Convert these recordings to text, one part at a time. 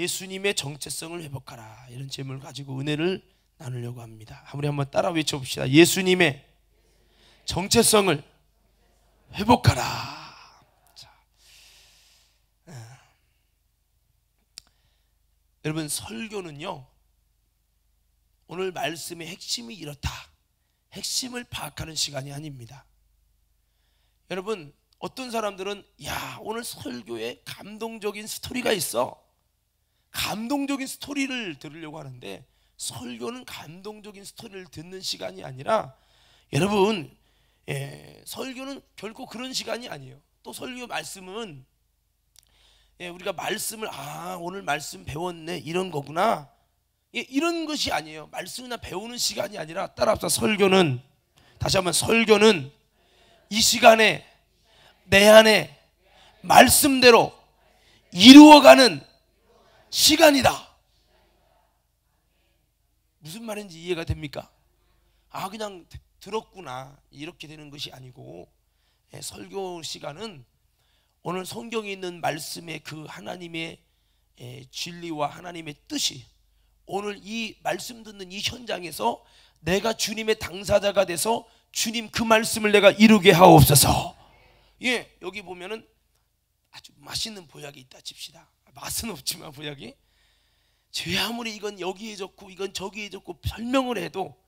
예수님의 정체성을 회복하라, 이런 제목을 가지고 은혜를 나누려고 합니다. 우리 한번 따라 외쳐봅시다. 예수님의 정체성을 회복하라. 자, 여러분, 설교는요, 오늘 말씀의 핵심이 이렇다, 핵심을 파악하는 시간이 아닙니다. 여러분, 어떤 사람들은 야, 오늘 설교에 감동적인 스토리가 있어, 감동적인 스토리를 들으려고 하는데, 설교는 감동적인 스토리를 듣는 시간이 아니라, 여러분, 설교는 결코 그런 시간이 아니에요. 또 설교 말씀은 우리가 말씀을 오늘 말씀 배웠네, 이런 거구나, 이런 것이 아니에요. 말씀이나 배우는 시간이 아니라, 따라합시다. 설교는, 다시 한번, 설교는 이 시간에 내 안에 말씀대로 이루어가는 시간이다. 무슨 말인지 이해가 됩니까? 그냥 들었구나, 이렇게 되는 것이 아니고, 설교 시간은 오늘 성경에 있는 말씀의 그 하나님의 진리와 하나님의 뜻이 오늘 이 말씀 듣는 이 현장에서 내가 주님의 당사자가 돼서 주님 그 말씀을 내가 이루게 하옵소서. 여기 보면은 아주 맛있는 보약이 있다 칩시다. 맛은 없지만 보약이, 제 아무리 이건 여기에 좋고 이건 저기에 좋고 설명을 해도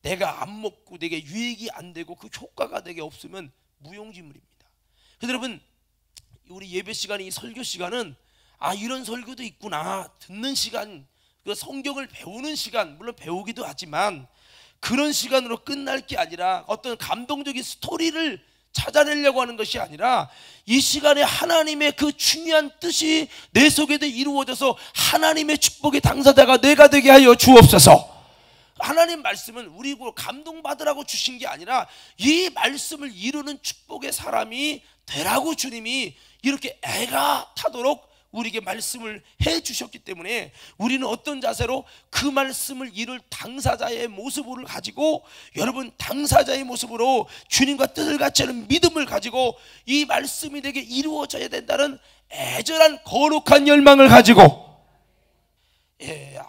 내가 안 먹고 내게 유익이 안 되고 그 효과가 내게 없으면 무용지물입니다. 그래서 여러분, 우리 예배 시간이, 이 설교 시간은 이런 설교도 있구나 듣는 시간, 그 성경을 배우는 시간, 물론 배우기도 하지만 그런 시간으로 끝날 게 아니라 어떤 감동적인 스토리를 찾아내려고 하는 것이 아니라, 이 시간에 하나님의 그 중요한 뜻이 내 속에도 이루어져서 하나님의 축복의 당사자가 내가 되게 하여 주옵소서. 하나님 말씀은 우리고 감동받으라고 주신 게 아니라 이 말씀을 이루는 축복의 사람이 되라고 주님이 이렇게 애가 타도록 우리에게 말씀을 해 주셨기 때문에, 우리는 어떤 자세로 그 말씀을 이룰 당사자의 모습을 가지고, 여러분, 당사자의 모습으로 주님과 뜻을 같이 하는 믿음을 가지고 이 말씀이 내게 이루어져야 된다는 애절한 거룩한 열망을 가지고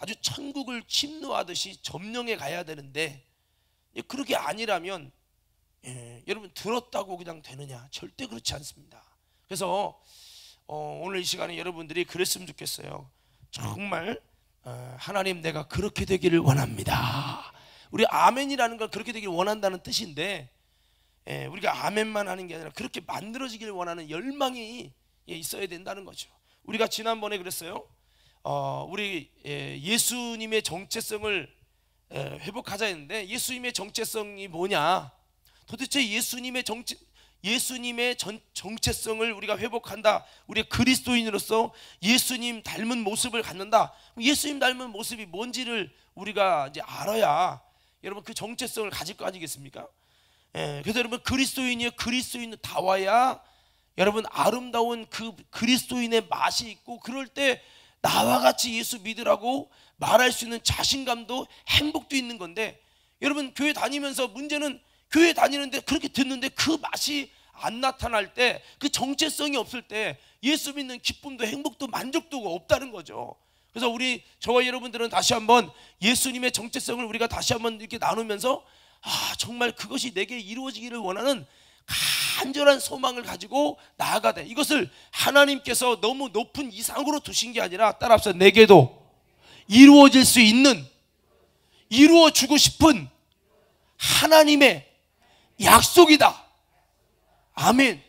아주 천국을 침노하듯이 점령해 가야 되는데, 그렇게 아니라면 여러분, 들었다고 그냥 되느냐? 절대 그렇지 않습니다. 그래서 오늘 이 시간에 여러분들이 그랬으면 좋겠어요. 정말 하나님, 내가 그렇게 되기를 원합니다. 우리 아멘이라는 건 그렇게 되기를 원한다는 뜻인데, 우리가 아멘만 하는 게 아니라 그렇게 만들어지기를 원하는 열망이 있어야 된다는 거죠. 우리가 지난번에 그랬어요. 우리 예수님의 정체성을 회복하자 했는데, 예수님의 정체성이 뭐냐? 도대체 예수님의 정체성을 우리가 회복한다, 우리가 그리스도인으로서 예수님 닮은 모습을 갖는다. 예수님 닮은 모습이 뭔지를 우리가 이제 알아야 여러분 그 정체성을 가질 거 아니겠습니까? 그래서 여러분, 그리스도인이요, 그리스도인다워야 여러분 아름다운 그 그리스도인의 맛이 있고, 그럴 때 나와 같이 예수 믿으라고 말할 수 있는 자신감도 행복도 있는 건데, 여러분, 교회 다니면서 문제는 교회 다니는데 그렇게 듣는데 그 맛이 안 나타날 때, 그 정체성이 없을 때 예수 믿는 기쁨도 행복도 만족도가 없다는 거죠. 그래서 저와 여러분들은 다시 한번 예수님의 정체성을 우리가 다시 한번 이렇게 나누면서, 정말 그것이 내게 이루어지기를 원하는 간절한 소망을 가지고 나아가야 돼. 이것을 하나님께서 너무 높은 이상으로 두신 게 아니라, 따라합시다, 내게도 이루어질 수 있는, 이루어주고 싶은 하나님의 약속이다. 아멘.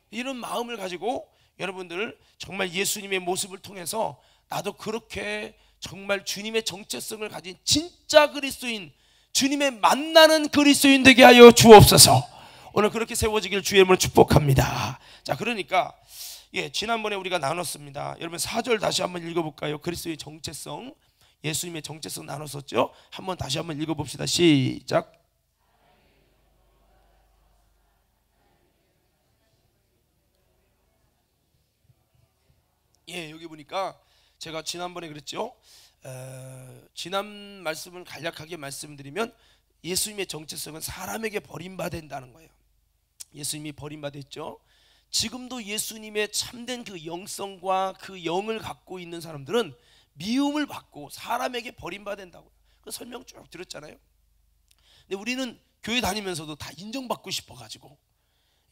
이런 마음을 가지고 여러분들 정말 예수님의 모습을 통해서 나도 그렇게 정말 주님의 정체성을 가진 진짜 그리스도인, 주님의 만나는 그리스도인 되게 하여 주옵소서. 오늘 그렇게 세워지길 주의 이름으로 축복합니다. 자, 그러니까 지난번에 우리가 나눴습니다. 여러분 4절 다시 한번 읽어볼까요? 그리스도의 정체성, 예수님의 정체성 나눴었죠? 한번 다시 한번 읽어봅시다. 시작. 여기 보니까 제가 지난번에 그랬죠. 지난 말씀을 간략하게 말씀드리면, 예수님의 정체성은 사람에게 버림받는다는 거예요. 예수님이 버림받았죠. 지금도 예수님의 참된 그 영성과 그 영을 갖고 있는 사람들은 미움을 받고 사람에게 버림받는다고요. 그 설명 쭉 들었잖아요. 근데 우리는 교회 다니면서도 다 인정받고 싶어가지고,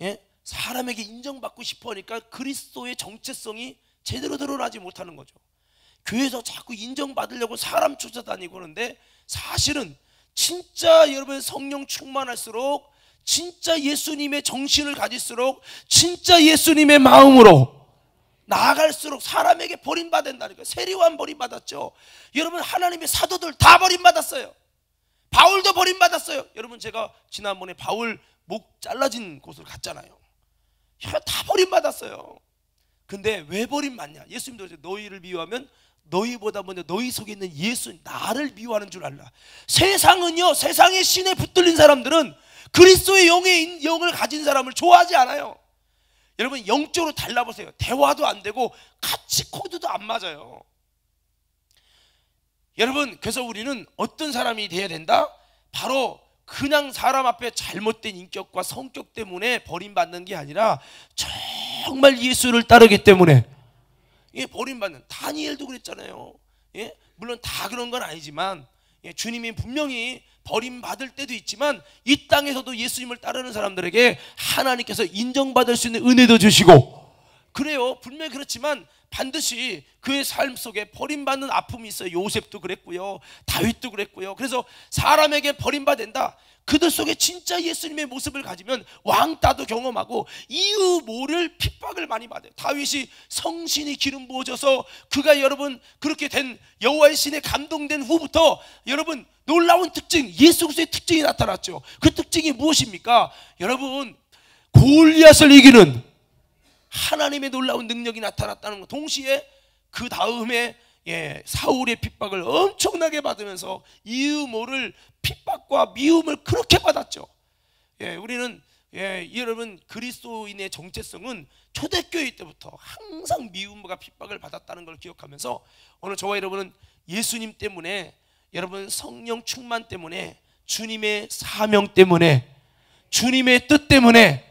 예? 사람에게 인정받고 싶어하니까 그리스도의 정체성이 제대로 드러나지 못하는 거죠. 교회에서 자꾸 인정받으려고 사람 쫓아다니고 그러는데, 사실은 진짜 여러분 성령 충만할수록, 진짜 예수님의 정신을 가질수록, 진짜 예수님의 마음으로 나아갈수록 사람에게 버림받는다니까. 세리요한 버림받았죠. 여러분, 하나님의 사도들 다 버림받았어요. 바울도 버림받았어요. 여러분, 제가 지난번에 바울 목 잘라진 곳을 갔잖아요. 다 버림받았어요. 근데 왜 버림받냐? 예수님도 너희를 미워하면 너희보다 먼저 너희 속에 있는 예수, 나를 미워하는 줄 알라. 세상은요, 세상의 신에 붙들린 사람들은 그리스도의 영을 가진 사람을 좋아하지 않아요. 여러분, 영적으로 달라보세요. 대화도 안 되고 가치 코드도 안 맞아요. 여러분, 그래서 우리는 어떤 사람이 돼야 된다? 바로 그냥 사람 앞에 잘못된 인격과 성격 때문에 버림받는 게 아니라 정말 예수를 따르기 때문에 버림받는. 다니엘도 그랬잖아요. 예? 물론 다 그런 건 아니지만, 주님이 분명히 버림받을 때도 있지만 이 땅에서도 예수님을 따르는 사람들에게 하나님께서 인정받을 수 있는 은혜도 주시고 그래요. 분명히 그렇지만 반드시 그의 삶 속에 버림받는 아픔이 있어요. 요셉도 그랬고요, 다윗도 그랬고요. 그래서 사람에게 버림받는다. 그들 속에 진짜 예수님의 모습을 가지면 왕따도 경험하고 이유 모를 핍박을 많이 받아요. 다윗이 성신이 기름 부어져서 그가 여러분 그렇게 된 여호와의 신에 감동된 후부터 여러분 놀라운 특징, 예수 그리스도의 특징이 나타났죠. 그 특징이 무엇입니까? 여러분, 골리앗을 이기는 하나님의 놀라운 능력이 나타났다는 것. 동시에 그 다음에 사울의 핍박을 엄청나게 받으면서 이유 모를 핍박과 미움을 그렇게 받았죠. 우리는 여러분 그리스도인의 정체성은 초대교회 때부터 항상 미움과 핍박을 받았다는 걸 기억하면서 오늘 저와 여러분은 예수님 때문에, 여러분 성령 충만 때문에, 주님의 사명 때문에, 주님의 뜻 때문에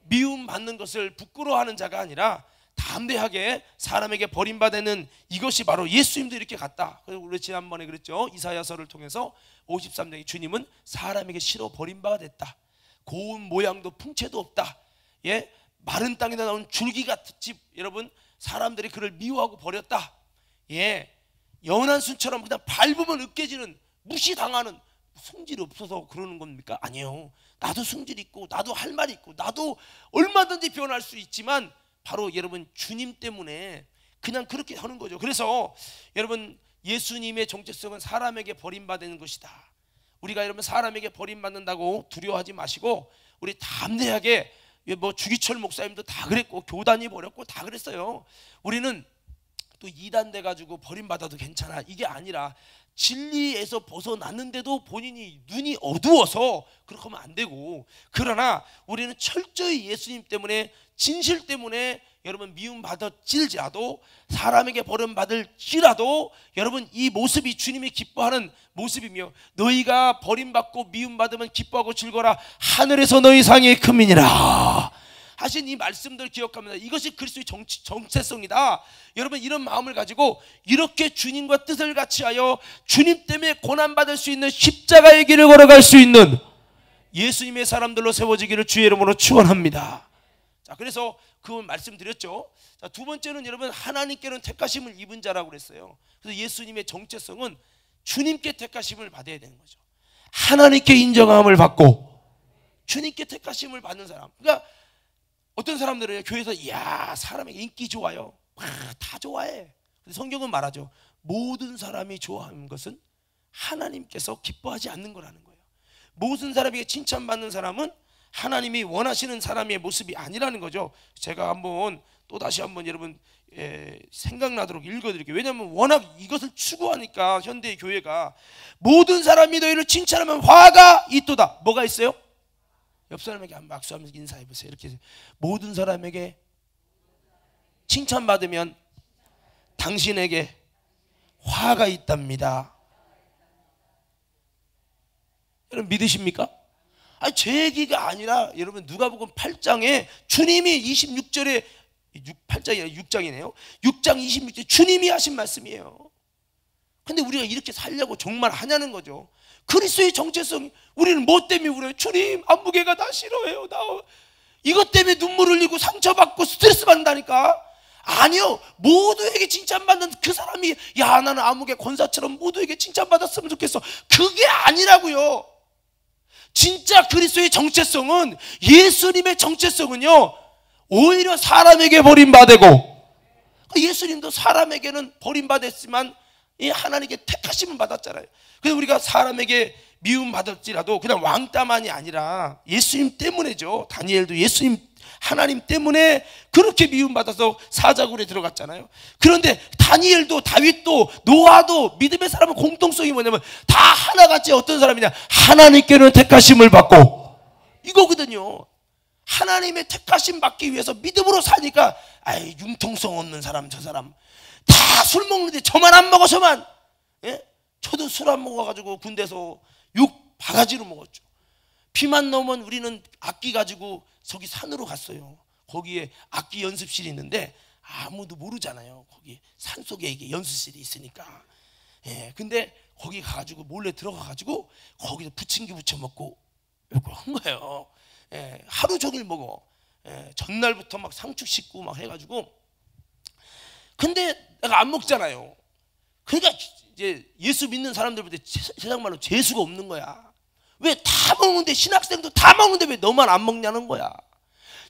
미움 받는 것을 부끄러워하는 자가 아니라 담대하게 사람에게 버림받는, 이것이 바로 예수님도 이렇게 갔다. 우리 지난번에 그랬죠. 이사야서를 통해서 53장에 주님은 사람에게 싫어 버림받아 됐다. 고운 모양도 풍채도 없다. 마른 땅에다 나온 줄기 같이 여러분 사람들이 그를 미워하고 버렸다. 연한 순처럼 그냥 밟으면 으깨지는, 무시당하는. 성질이 없어서 그러는 겁니까? 아니에요. 나도 성질 있고 나도 할 말이 있고 나도 얼마든지 변할 수 있지만 바로 여러분 주님 때문에 그냥 그렇게 하는 거죠. 그래서 여러분 예수님의 정체성은 사람에게 버림받는 것이다. 우리가 여러분 사람에게 버림받는다고 두려워하지 마시고 우리 담대하게, 주기철 목사님도 다 그랬고 교단이 버렸고 다 그랬어요. 우리는 또 이단 돼가지고 버림받아도 괜찮아, 이게 아니라 진리에서 벗어났는데도 본인이 눈이 어두워서 그렇게 하면 안 되고, 그러나 우리는 철저히 예수님 때문에, 진실 때문에 여러분 미움받을지라도, 사람에게 버림받을지라도 여러분 이 모습이 주님이 기뻐하는 모습이며, 너희가 버림받고 미움받으면 기뻐하고 즐거라, 하늘에서 너희 상이 크민이라 하신 이 말씀들 기억합니다. 이것이 그리스도의 정체성이다. 여러분 이런 마음을 가지고 이렇게 주님과 뜻을 같이하여 주님 때문에 고난받을 수 있는 십자가의 길을 걸어갈 수 있는 예수님의 사람들로 세워지기를 주의 이름으로 축원합니다. 자, 그래서 그 말씀드렸죠. 자, 두 번째는 여러분 하나님께는 택하심을 입은 자라고 그랬어요. 그래서 예수님의 정체성은 주님께 택하심을 받아야 되는 거죠. 하나님께 인정함을 받고 주님께 택하심을 받는 사람. 그러니까 어떤 사람들은 교회에서 이야 사람의 인기 좋아요, 다 좋아해. 근데 성경은 말하죠. 모든 사람이 좋아하는 것은 하나님께서 기뻐하지 않는 거라는 거예요. 모든 사람에게 칭찬받는 사람은 하나님이 원하시는 사람의 모습이 아니라는 거죠. 제가 또다시 한번 여러분 생각나도록 읽어드릴게요. 왜냐하면 워낙 이것을 추구하니까 현대의 교회가, 모든 사람이 너희를 칭찬하면 화가 있도다. 뭐가 있어요? 옆 사람에게 한번 박수하면서 인사해보세요. 이렇게 해서, 모든 사람에게 칭찬받으면 당신에게 화가 있답니다. 여러분 믿으십니까? 아니, 제 얘기가 아니라 여러분 누가복음 8장에 주님이 26절에 8장이 아니라 6장이네요. 6장 26절 주님이 하신 말씀이에요. 근데 우리가 이렇게 살려고 정말 하냐는 거죠. 그리스도의 정체성, 우리는 뭐 때문에 울어요? 주님, 안무개가 나 싫어해요. 나 이것 때문에 눈물 흘리고 상처받고 스트레스 받는다니까. 아니요, 모두에게 칭찬받는 그 사람이, 야, 나는 아무개 권사처럼 모두에게 칭찬받았으면 좋겠어. 그게 아니라고요. 진짜 그리스도의 정체성은, 예수님의 정체성은요, 오히려 사람에게 버림받고, 예수님도 사람에게는 버림받았지만 하나님께 택하심을 받았잖아요. 그래서 우리가 사람에게 미움받았지라도 그냥 왕따만이 아니라 예수님 때문에죠. 다니엘도 예수님, 하나님 때문에 그렇게 미움받아서 사자굴에 들어갔잖아요. 그런데 다니엘도 다윗도 노아도 믿음의 사람은 공통성이 뭐냐면 다 하나같이 어떤 사람이냐, 하나님께는 택하심을 받고, 이거거든요. 하나님의 택하심 받기 위해서 믿음으로 사니까, 아이, 융통성 없는 사람, 저 사람 다 술 먹는데 저만 안 먹어, 저만. 예? 저도 술 안 먹어가지고 군대에서 욕 바가지로 먹었죠. 비만 넘으면 우리는 악기 가지고 저기 산으로 갔어요. 거기에 악기 연습실이 있는데 아무도 모르잖아요. 거기 산속에 이게 연습실이 있으니까. 예, 근데 거기 가가지고 몰래 들어가가지고 거기서 부침개 부쳐 먹고 이렇게 한 거예요. 예, 하루 종일 먹어. 예, 전날부터 막 상추 씻고 막 해가지고. 근데 내가 안 먹잖아요. 그러니까 이제 예수 믿는 사람들보다 세상 말로 재수가 없는 거야. 왜 다 먹는데, 신학생도 다 먹는데 왜 너만 안 먹냐는 거야.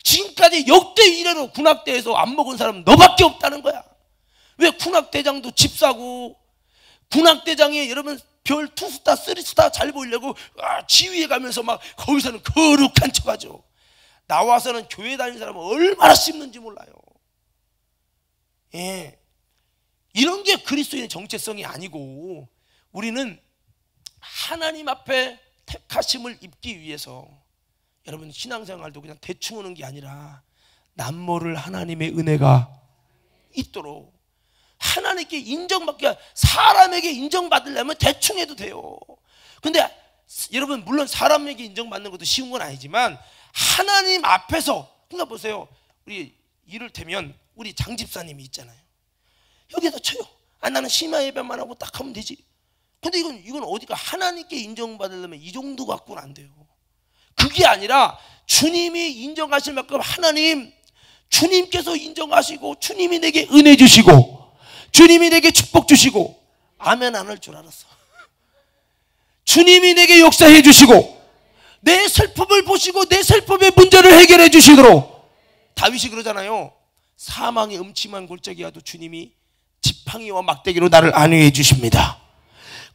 지금까지 역대 이래로 군악대에서 안 먹은 사람은 너밖에 없다는 거야. 왜 군악대장도 집 사고, 군악대장이 여러분 별 2스타 3스타 잘 보이려고 지휘해 가면서 막 거기서는 거룩한 척하죠. 나와서는 교회 다니는 사람은 얼마나 씹는지 몰라요. 예, 이런 게 그리스도인의 정체성이 아니고, 우리는 하나님 앞에 택하심을 입기 위해서, 여러분 신앙생활도 그냥 대충 오는 게 아니라 남모를 하나님의 은혜가 있도록, 하나님께 인정받기, 사람에게 인정받으려면 대충 해도 돼요. 근데 여러분 물론 사람에게 인정받는 것도 쉬운 건 아니지만 하나님 앞에서, 그러니까 보세요. 우리 이를테면 우리 장 집사님이 있잖아요. 여기에다 쳐요. 아, 나는 심야 예배만 하고 딱 하면 되지. 근데 이건 어디가 하나님께 인정받으려면 이 정도 갖고는 안 돼요. 그게 아니라 주님이 인정하실 만큼 하나님, 주님께서 인정하시고 주님이 내게 은혜 주시고 주님이 내게 축복 주시고, 아멘 안 할 줄 알았어. 주님이 내게 역사해 주시고 내 슬픔을 보시고 내 슬픔의 문제를 해결해 주시도록, 다윗이 그러잖아요. 사망의 음침한 골짜기와도 주님이 지팡이와 막대기로 나를 안위해 주십니다.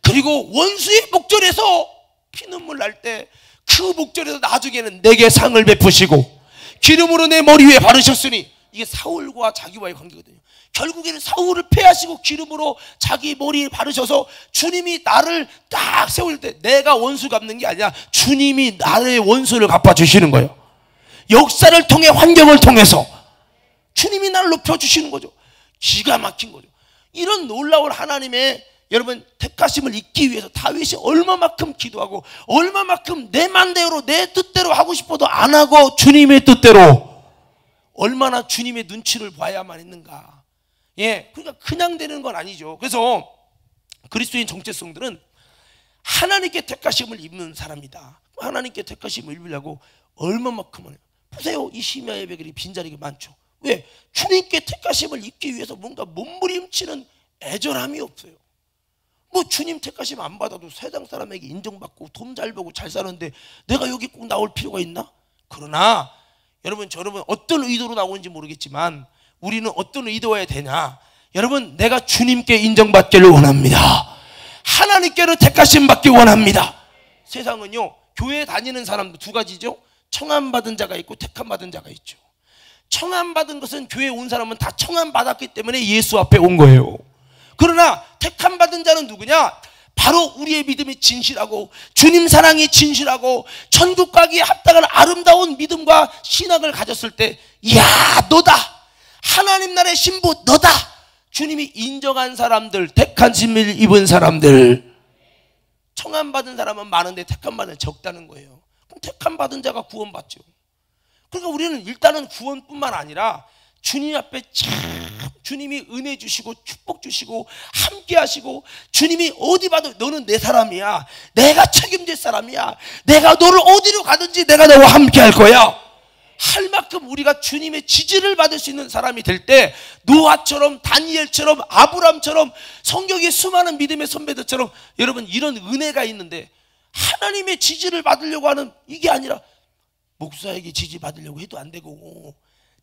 그리고 원수의 목전에서 피눈물 날 때 그 목전에서 나중에는 내게 상을 베푸시고 기름으로 내 머리 위에 바르셨으니, 이게 사울과 자기와의 관계거든요. 결국에는 사울을 패하시고 기름으로 자기 머리에 바르셔서 주님이 나를 딱 세울 때 내가 원수 갚는 게 아니라 주님이 나의 원수를 갚아주시는 거예요. 역사를 통해, 환경을 통해서 주님이 나를 높여주시는 거죠. 기가 막힌 거죠. 이런 놀라운 하나님의, 여러분 택하심을 잊기 위해서 다윗이 얼마만큼 기도하고 얼마만큼 내 맘대로 내 뜻대로 하고 싶어도 안 하고 주님의 뜻대로 얼마나 주님의 눈치를 봐야만 했는가. 예, 그러니까 그냥 되는 건 아니죠. 그래서 그리스도인 정체성들은 하나님께 택하심을 입는 사람이다. 하나님께 택하심을 입으려고 얼마만큼 해요. 보세요, 이 심야 예배들이 빈자리가 많죠. 왜? 주님께 택하심을 입기 위해서 뭔가 몸부림치는 애절함이 없어요. 뭐 주님 택하심 안 받아도 세상 사람에게 인정받고 돈 잘 벌고 잘 사는데 내가 여기 꼭 나올 필요가 있나? 그러나 여러분, 여러분 어떤 의도로 나오는지 모르겠지만 우리는 어떤 의도여야 되냐? 여러분, 내가 주님께 인정받기를 원합니다. 하나님께로 택하심 받기 원합니다. 세상은요, 교회 다니는 사람도 두 가지죠. 청함받은 자가 있고 택함받은 자가 있죠. 청함받은 것은, 교회에 온 사람은 다 청함받았기 때문에 예수 앞에 온 거예요. 그러나 택함받은 자는 누구냐? 바로 우리의 믿음이 진실하고 주님 사랑이 진실하고 천국 가기에 합당한 아름다운 믿음과 신앙을 가졌을 때, 이야, 너다, 하나님 나라의 신부 너다, 주님이 인정한 사람들, 택한 심을 입은 사람들. 청함받은 사람은 많은데 택함받은 적다는 거예요. 택함 받은 자가 구원받죠. 그러니까 우리는 일단은 구원뿐만 아니라 주님 앞에 참 주님이 은혜 주시고 축복 주시고 함께 하시고, 주님이 어디 봐도 너는 내 사람이야, 내가 책임질 사람이야, 내가 너를 어디로 가든지 내가 너와 함께 할 거야 할 만큼 우리가 주님의 지지를 받을 수 있는 사람이 될 때, 노아처럼 다니엘처럼 아브람처럼 성경의 수많은 믿음의 선배들처럼 여러분 이런 은혜가 있는데, 하나님의 지지를 받으려고 하는 이게 아니라 목사에게 지지 받으려고 해도 안 되고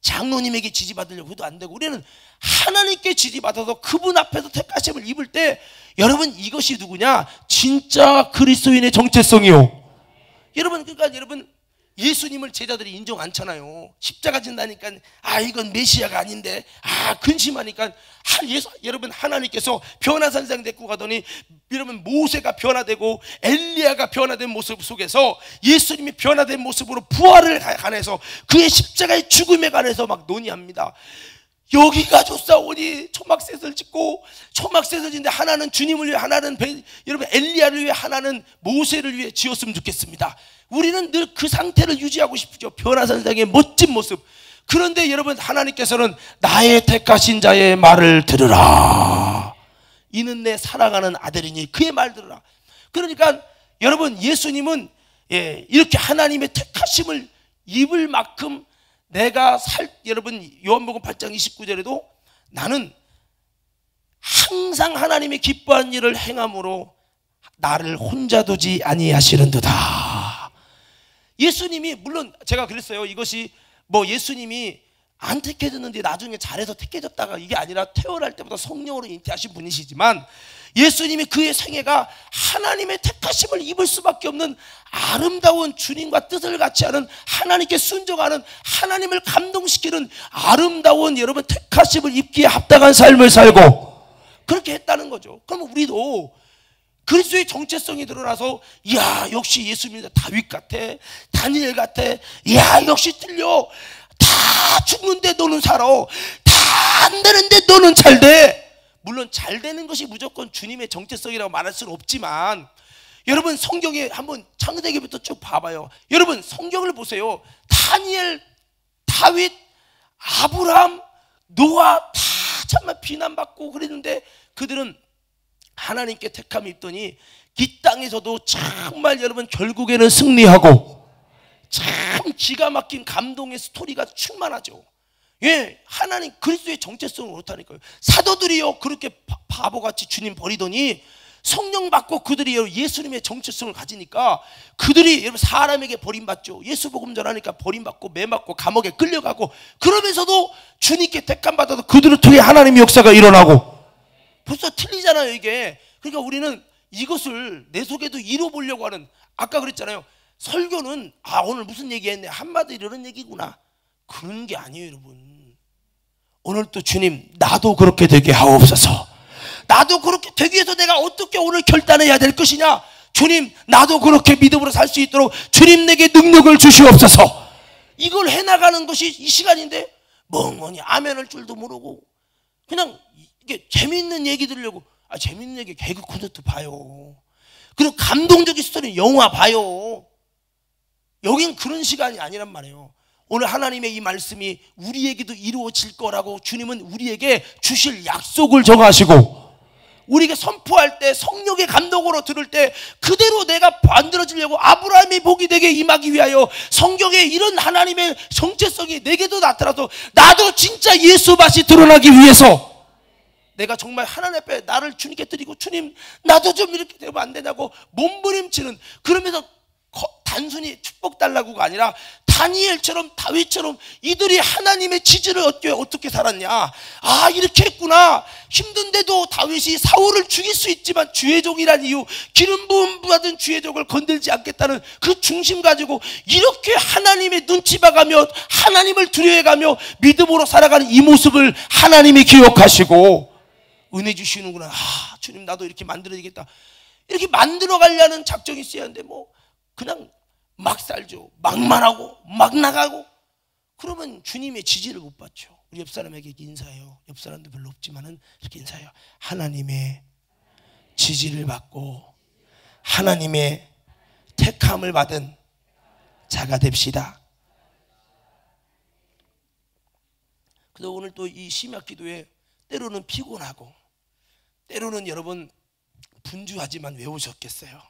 장로님에게 지지 받으려고 해도 안 되고, 우리는 하나님께 지지 받아서 그분 앞에서 택하심을 입을 때, 여러분 이것이 누구냐? 진짜 그리스도인의 정체성이요. 여러분 그러니까 여러분 예수님을 제자들이 인정 않잖아요. 십자가 진다니까 이건 메시아가 아닌데 근심하니까 여러분 하나님께서 변화산상 데리고 가더니 여러분 모세가 변화되고 엘리야가 변화된 모습 속에서 예수님이 변화된 모습으로 부활을 관해서 그의 십자가의 죽음에 관해서 막 논의합니다. 여기가 좋사오니 초막셋을 짓고, 초막셋을 짓는데 하나는 주님을 위해, 하나는 여러분 엘리야를 위해, 하나는 모세를 위해 지었으면 좋겠습니다. 우리는 늘 그 상태를 유지하고 싶죠. 변화산상의 멋진 모습. 그런데 여러분 하나님께서는 나의 택하신 자의 말을 들으라, 이는 내 사랑하는 아들이니 그의 말 들으라. 그러니까 여러분 예수님은 이렇게 하나님의 택하심을 입을 만큼 내가 여러분 요한복음 8장 29절에도 나는 항상 하나님의 기뻐하는 일을 행함으로 나를 혼자 두지 아니하시는도다. 예수님이, 물론 제가 그랬어요. 이것이 뭐 예수님이 안 택해졌는데 나중에 잘해서 택해졌다가 이게 아니라 태어날 때부터 성령으로 잉태하신 분이시지만, 예수님이 그의 생애가 하나님의 택하심을 입을 수밖에 없는 아름다운 주님과 뜻을 같이 하는, 하나님께 순종하는, 하나님을 감동시키는 아름다운 여러분 택하심을 입기에 합당한 삶을 살고 그렇게 했다는 거죠. 그러면 우리도 그리스도의 정체성이 드러나서, 이야 역시 예수님은 다윗 같아, 다니엘 같아, 이야 역시 틀려, 다 죽는데 너는 살아, 다 안 되는데 너는 잘 돼. 물론 잘 되는 것이 무조건 주님의 정체성이라고 말할 수는 없지만, 여러분 성경에 한번 창세기부터 쭉 봐봐요. 여러분 성경을 보세요. 다니엘, 다윗, 아브라함, 노아 다 정말 비난받고 그랬는데 그들은 하나님께 택함이 있더니 이 땅에서도 정말 여러분 결국에는 승리하고, 참 기가 막힌 감동의 스토리가 충만하죠. 하나님 그리스도의 정체성을 그렇다니까요. 사도들이요 그렇게 바보같이 주님 버리더니 성령 받고 그들이 예수님의 정체성을 가지니까, 그들이 여러분 사람에게 버림받죠. 예수 복음 전하니까 버림받고 매맞고 감옥에 끌려가고, 그러면서도 주님께 택함 받아서 그들을 통해 하나님의 역사가 일어나고. 벌써 틀리잖아요 이게. 그러니까 우리는 이것을 내 속에도 이뤄보려고 하는, 아까 그랬잖아요. 설교는 오늘 무슨 얘기했네, 한마디로 이런 얘기구나, 그런 게 아니에요 여러분. 오늘 또 주님 나도 그렇게 되게 하옵소서, 나도 그렇게 되기 위해서 내가 어떻게 오늘 결단해야 될 것이냐, 주님 나도 그렇게 믿음으로 살 수 있도록 주님 내게 능력을 주시옵소서. 이걸 해나가는 것이 이 시간인데 멍하니 아멘할 줄도 모르고 그냥 이게 재밌는 얘기 들으려고, 재밌는 얘기 개그 콘서트 봐요, 그리고 감동적인 스토리 영화 봐요. 여긴 그런 시간이 아니란 말이에요. 오늘 하나님의 이 말씀이 우리에게도 이루어질 거라고 주님은 우리에게 주실 약속을 정하시고, 우리에게 선포할 때 성령의 감동으로 들을 때 그대로 내가 만들어지려고, 아브라함의 복이 되게 임하기 위하여 성경에 이런 하나님의 정체성이 내게도 나타나서 나도 진짜 예수 맛이 드러나기 위해서 내가 정말 하나님 앞에 나를 주님께 드리고, 주님 나도 좀 이렇게 되면 안 되냐고 몸부림치는, 그러면서 단순히 축복 달라고가 아니라 다니엘처럼 다윗처럼 이들이 하나님의 지지를 어떻게 살았냐, 이렇게 했구나. 힘든데도 다윗이 사울을 죽일 수 있지만 주의 종이란 이유, 기름 부음 받은 주의 종을 건들지 않겠다는 그 중심 가지고 이렇게 하나님의 눈치 봐가며 하나님을 두려워해가며 믿음으로 살아가는 이 모습을 하나님이 기억하시고 은혜 주시는구나. 주님 나도 이렇게 만들어야겠다, 이렇게 만들어 가려는 작정이 있어야 하는데 그냥 막 살죠. 막만 하고 막 나가고, 그러면 주님의 지지를 못 받죠. 우리 옆 사람에게 인사해요. 옆 사람도 별로 없지만은 이렇게 인사해요. 하나님의 지지를 받고 하나님의 택함을 받은 자가 됩시다. 그래서 오늘 또 이 심약 기도에 때로는 피곤하고 때로는 여러분 분주하지만 왜 오셨겠어요?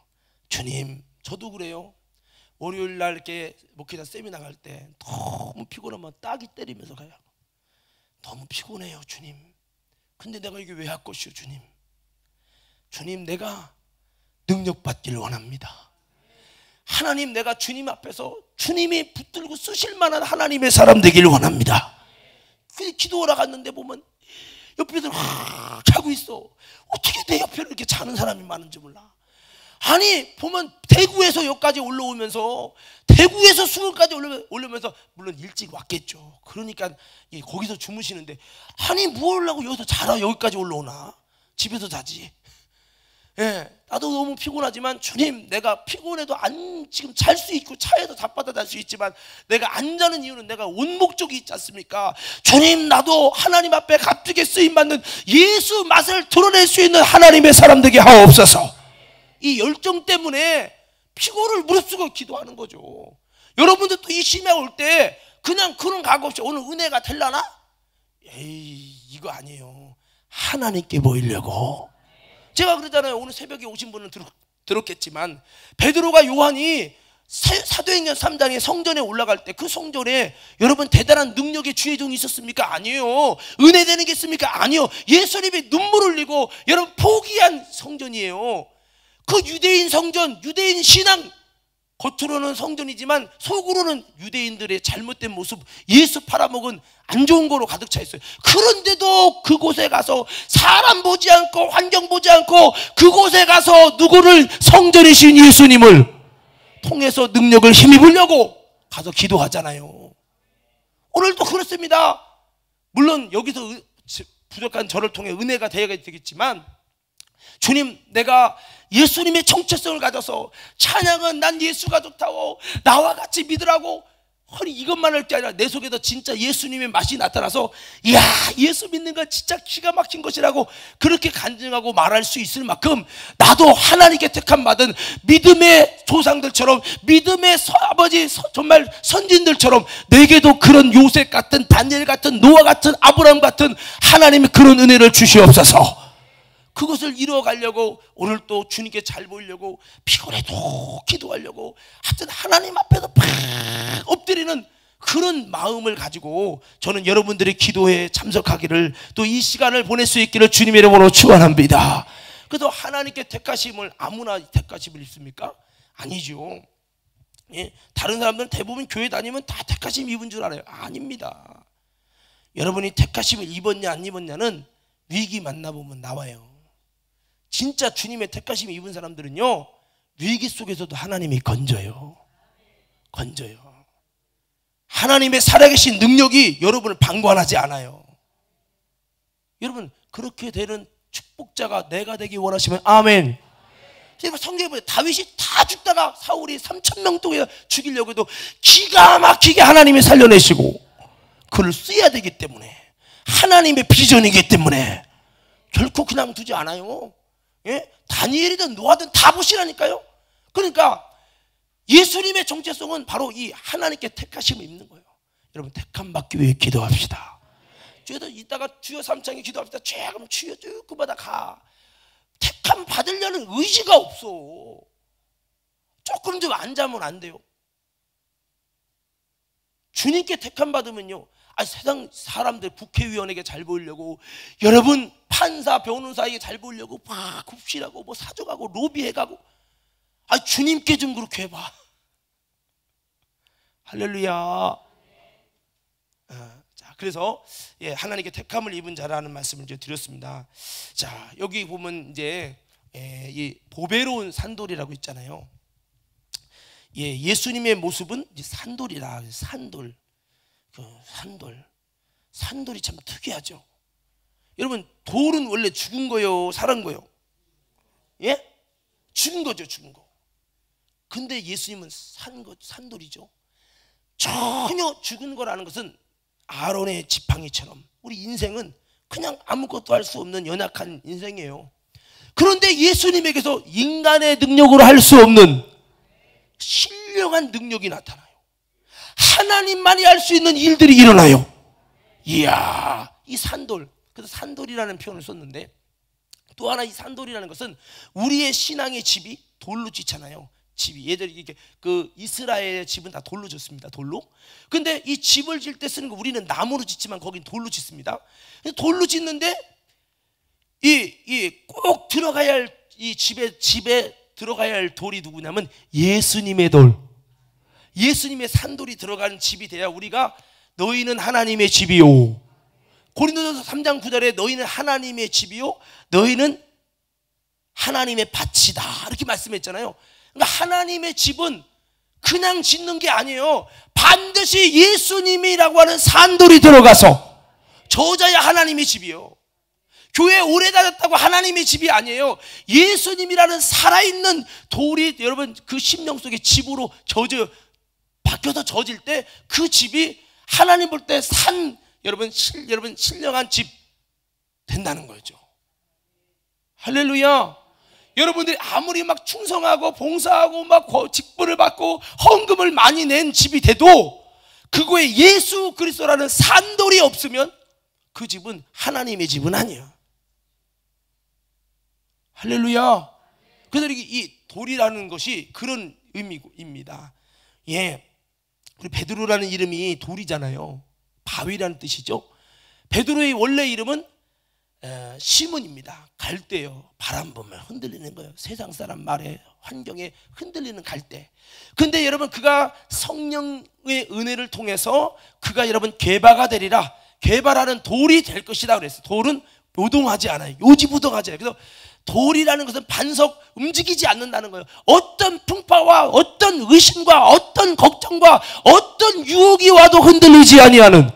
주님, 저도 그래요. 월요일 날 이렇게 목회자 세미나 갈 때 너무 피곤하면 따기 때리면서 가요. 너무 피곤해요, 주님. 근데 내가 이게 왜 할 것이오, 주님? 주님, 내가 능력 받기를 원합니다. 하나님, 내가 주님 앞에서 주님이 붙들고 쓰실 만한 하나님의 사람 되기를 원합니다. 그 기도하러 갔는데 보면 옆에 애들 확 자고 있어. 어떻게 내 옆에 이렇게 자는 사람이 많은지 몰라. 아니 보면 대구에서 여기까지 올라오면서 대구에서 수원까지 올라오면서 물론 일찍 왔겠죠. 그러니까 거기서 주무시는데 아니 뭐 하려고 여기서 자라 여기까지 올라오나? 집에서 자지. 예, 나도 너무 피곤하지만 주님, 내가 피곤해도 지금 잘 수 있고 차에도 잡받아 잘 수 있지만 내가 안 자는 이유는 내가 온 목적이 있지 않습니까? 주님, 나도 하나님 앞에 값지게 쓰임받는 예수 맛을 드러낼 수 있는 하나님의 사람 되게 하옵소서. 이 열정 때문에 피곤을 무릅쓰고 기도하는 거죠. 여러분들도 이 심야 올 때 그냥 그런 각 없이 오늘 은혜가 될라나? 에이, 이거 아니에요. 하나님께 보이려고. 제가 그러잖아요. 오늘 새벽에 오신 분은 들었겠지만 베드로가 요한이 사도행전 3장에 성전에 올라갈 때 그 성전에 여러분 대단한 능력의 주의 종이 있었습니까? 아니에요. 은혜 되는 게 있습니까? 아니요. 예수님이 눈물 흘리고 여러분 포기한 성전이에요. 그 유대인 성전, 유대인 신앙, 겉으로는 성전이지만 속으로는 유대인들의 잘못된 모습, 예수 팔아먹은 안 좋은 거로 가득 차 있어요. 그런데도 그곳에 가서 사람 보지 않고 환경 보지 않고 그곳에 가서 누구를, 성전이신 예수님을 통해서 능력을 힘입으려고 가서 기도하잖아요. 오늘도 그렇습니다. 물론 여기서 부족한 저를 통해 은혜가 되겠지만 주님, 내가 예수님의 정체성을 가져서 찬양은 난 예수가 좋다고 나와 같이 믿으라고, 아니 이것만 할 게 아니라 내 속에도 진짜 예수님의 맛이 나타나서 이야, 예수 믿는 건 진짜 기가 막힌 것이라고 그렇게 간증하고 말할 수 있을 만큼 나도 하나님께 택함 받은 믿음의 조상들처럼, 믿음의 아버지 정말 선진들처럼 내게도 그런 요셉 같은, 다니엘 같은, 노아 같은, 아브라함 같은 하나님의 그런 은혜를 주시옵소서. 그것을 이루어가려고 오늘 또 주님께 잘 보이려고 피곤해도 기도하려고 하여튼 하나님 앞에서 팍 엎드리는 그런 마음을 가지고 저는 여러분들의 기도에 참석하기를, 또 이 시간을 보낼 수 있기를 주님의 이름으로 축원합니다. 그래도 하나님께 택하심을 아무나 택하심을 입습니까? 아니죠. 예? 다른 사람들은 대부분 교회 다니면 다 택하심 입은 줄 알아요. 아닙니다. 여러분이 택하심을 입었냐 안 입었냐는 위기 만나보면 나와요. 진짜 주님의 택하심을 입은 사람들은요, 위기 속에서도 하나님이 건져요. 하나님의 살아계신 능력이 여러분을 방관하지 않아요. 여러분, 그렇게 되는 축복자가 내가 되기 원하시면 아멘. 성경에 보면 다윗이 다 죽다가 사울이 3,000명 동안 죽이려고 해도 기가 막히게 하나님이 살려내시고 그를 써야 되기 때문에, 하나님의 비전이기 때문에 결코 그냥 두지 않아요. 예? 다니엘이든 노아든 다 보시라니까요. 그러니까 예수님의 정체성은 바로 이 하나님께 택하심을 입는 거예요. 여러분, 택함 받기 위해 기도합시다. 주여도 이따가 주여 삼창에 기도합시다. 그럼 주여 쭉 그마다 가. 택함 받으려는 의지가 없어. 조금 좀 안 자면 안 돼요. 주님께 택함 받으면요, 세상 사람들, 국회의원에게 잘 보이려고, 여러분 판사 변호사에게 잘 보이려고 막 굽시라고 뭐 사줘가고 로비해가고, 주님께 좀 그렇게 해봐. 할렐루야. 자, 그래서 하나님께 택함을 입은 자라는 말씀을 이제 드렸습니다. 자, 여기 보면 이제 이 보배로운 산돌이라고 있잖아요. 예수님의 모습은 이제 산돌이라. 산돌. 산돌이 참 특이하죠. 여러분, 돌은 원래 죽은 거요, 살은 거요? 예? 죽은 거죠, 죽은 거. 근데 예수님은 산돌이죠. 전혀 죽은 거라는 것은 아론의 지팡이처럼 우리 인생은 그냥 아무것도 할 수 없는 연약한 인생이에요. 그런데 예수님에게서 인간의 능력으로 할 수 없는 신령한 능력이 나타나요. 하나님만이 할 수 있는 일들이 일어나요. 이야, 이 산돌, 그래서 산돌이라는 표현을 썼는데, 또 하나 이 산돌이라는 것은 우리의 신앙의 집이 돌로 짓잖아요. 집이 얘들이 이렇게 그 이스라엘의 집은 다 돌로 짓습니다. 돌로. 근데 이 집을 질 때 쓰는 거 우리는 나무로 짓지만 거긴 돌로 짓습니다. 돌로 짓는데 이 꼭 들어가야 할 이 집에 들어가야 할 돌이 누구냐면 예수님의 돌, 예수님의 산돌이 들어가는 집이 돼야 우리가 너희는 하나님의 집이요. 고린도전서 3장 9절에 너희는 하나님의 집이요, 너희는 하나님의 밭이다, 이렇게 말씀했잖아요. 그러니까 하나님의 집은 그냥 짓는 게 아니에요. 반드시 예수님이라고 하는 산돌이 들어가서 저자야 하나님의 집이요. 교회 오래 다녔다고 하나님의 집이 아니에요. 예수님이라는 살아있는 돌이 여러분 그 심령 속에 집으로 바뀌어서 젖을 때 그 집이 하나님 볼 때 여러분 신령한 집 된다는 거죠. 할렐루야. 여러분들이 아무리 막 충성하고 봉사하고 막 직분을 받고 헌금을 많이 낸 집이 돼도 그거에 예수 그리스도라는 산돌이 없으면 그 집은 하나님의 집은 아니에요. 할렐루야. 그래서 이 돌이라는 것이 그런 의미입니다. 예, 우리 베드로라는 이름이 돌이잖아요. 바위라는 뜻이죠. 베드로의 원래 이름은 시몬입니다. 갈대요. 바람 보면 흔들리는 거예요. 세상 사람 말에 환경에 흔들리는 갈대. 근데 여러분 그가 성령의 은혜를 통해서 그가 여러분 개바가 되리라, 개바라는 돌이 될 것이다 그랬어요. 돌은 요동하지 않아요. 요지부동하지 않아요. 그래서 돌이라는 것은 반석, 움직이지 않는다는 거예요. 어떤 풍파와 어떤 의심과 어떤 걱정과 어떤 유혹이 와도 흔들리지 아니하는,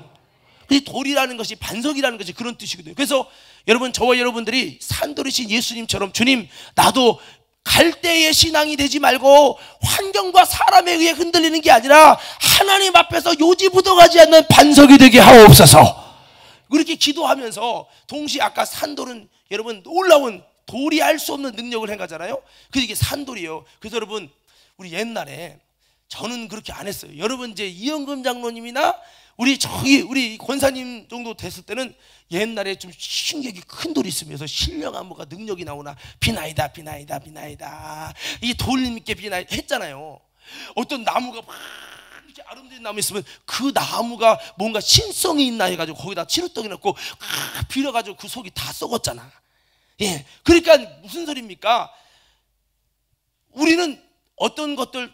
이 돌이라는 것이 반석이라는 것이 그런 뜻이거든요. 그래서 여러분 저와 여러분들이 산돌이신 예수님처럼 주님 나도 갈대의 신앙이 되지 말고 환경과 사람에 의해 흔들리는 게 아니라 하나님 앞에서 요지부동하지 않는 반석이 되게 하옵소서. 그렇게 기도하면서 동시에 아까 산돌은 여러분 놀라운 돌이 할 수 없는 능력을 행하잖아요. 그래서 이게 산돌이에요. 그래서 여러분 우리 옛날에 저는 그렇게 안 했어요. 여러분 이제 이영금 장로님이나 우리 권사님 정도 됐을 때는 옛날에 좀 신격이 큰 돌이 있으면서 신령한 뭐가 능력이 나오나 비나이다 비나이다 비나이다 이 돌님께 비나이다 했잖아요. 어떤 나무가 막 이렇게 아름다운 나무 있으면 그 나무가 뭔가 신성이 있나 해가지고 거기다 치루떡이 넣고 빌어가지고 그 속이 다 썩었잖아. 예, 그러니까 무슨 소리입니까? 우리는 어떤 것들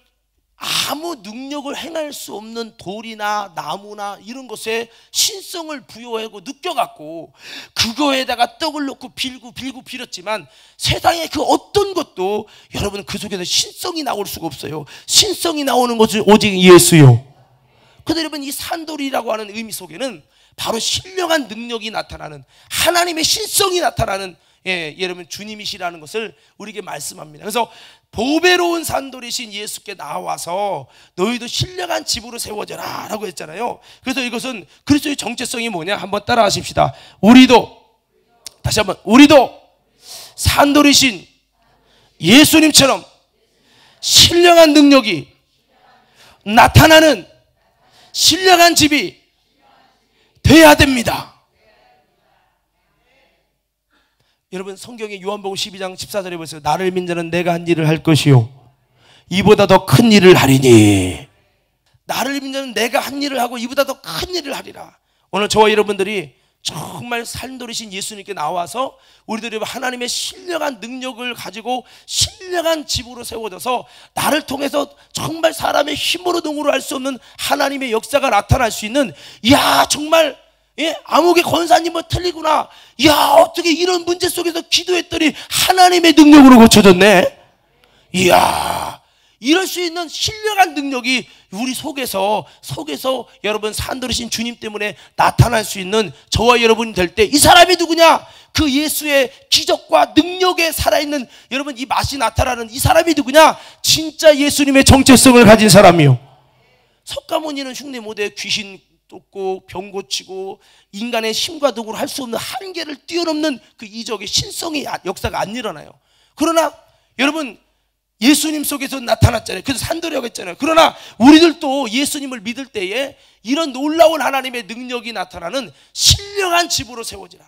아무 능력을 행할 수 없는 돌이나 나무나 이런 것에 신성을 부여하고 느껴갖고 그거에다가 떡을 넣고 빌고 빌었지만 세상에 그 어떤 것도 여러분 그 속에서 신성이 나올 수가 없어요. 신성이 나오는 것은 오직 예수요. 그런데 여러분 이 산돌이라고 하는 의미 속에는 바로 신령한 능력이 나타나는, 하나님의 신성이 나타나는, 예, 여러분 주님이시라는 것을 우리에게 말씀합니다. 그래서 보배로운 산돌이신 예수께 나와서 너희도 신령한 집으로 세워져라 라고 했잖아요. 그래서 이것은 그리스도의 정체성이 뭐냐 한번 따라 하십시다. 다시 한번 우리도 산돌이신 예수님처럼 신령한 능력이 나타나는 신령한 집이 돼야 됩니다. 여러분 성경의 요한복음 12장 14절에 보세요. 나를 믿는 자는 내가 한 일을 할 것이요 이보다 더 큰 일을 하리니. 나를 믿는 자는 내가 한 일을 하고 이보다 더 큰 일을 하리라. 오늘 저와 여러분들이 정말 산돌이신 예수님께 나와서 우리들이 하나님의 신령한 능력을 가지고 신령한 집으로 세워져서 나를 통해서 정말 사람의 힘으로 능으로 할 수 없는 하나님의 역사가 나타날 수 있는, 이야 정말 예, 암흑의 권사님은 틀리구나. 야 어떻게 이런 문제 속에서 기도했더니 하나님의 능력으로 고쳐졌네. 이야 이럴 수 있는 신령한 능력이 우리 속에서 여러분 산돌이신 주님 때문에 나타날 수 있는 저와 여러분이 될 때 이 사람이 누구냐? 그 예수의 기적과 능력에 살아있는 여러분 이 맛이 나타나는 이 사람이 누구냐? 진짜 예수님의 정체성을 가진 사람이요. 석가모니는 흉내 못해 귀신 쫓고 병 고치고 인간의 힘과 도구로 할 수 없는 한계를 뛰어넘는 그 이적의 신성의 역사가 안 일어나요. 그러나 여러분 예수님 속에서 나타났잖아요. 그래서 산돌이라고 했잖아요. 그러나 우리들도 예수님을 믿을 때에 이런 놀라운 하나님의 능력이 나타나는 신령한 집으로 세워지라.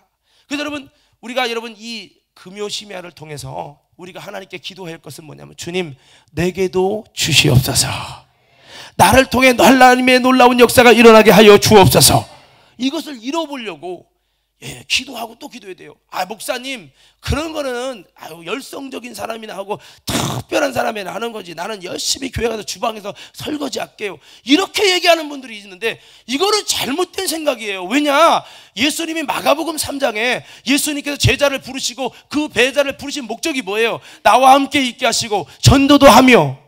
그래서 우리가 이 금요 심야를 통해서 우리가 하나님께 기도해야 할 것은 뭐냐면, 주님, 내게도 주시옵소서. 나를 통해 하나님의 놀라운 역사가 일어나게 하여 주옵소서. 이것을 이뤄보려고 기도하고 또 기도해야 돼요. 목사님, 그런 거는 열성적인 사람이나 하고 특별한 사람이나 하는 거지, 나는 열심히 교회 가서 주방에서 설거지 할게요, 이렇게 얘기하는 분들이 있는데 이거는 잘못된 생각이에요. 왜냐, 예수님이 마가복음 3장에 예수님께서 제자를 부르시고 그 제자를 부르신 목적이 뭐예요? 나와 함께 있게 하시고 전도도 하며.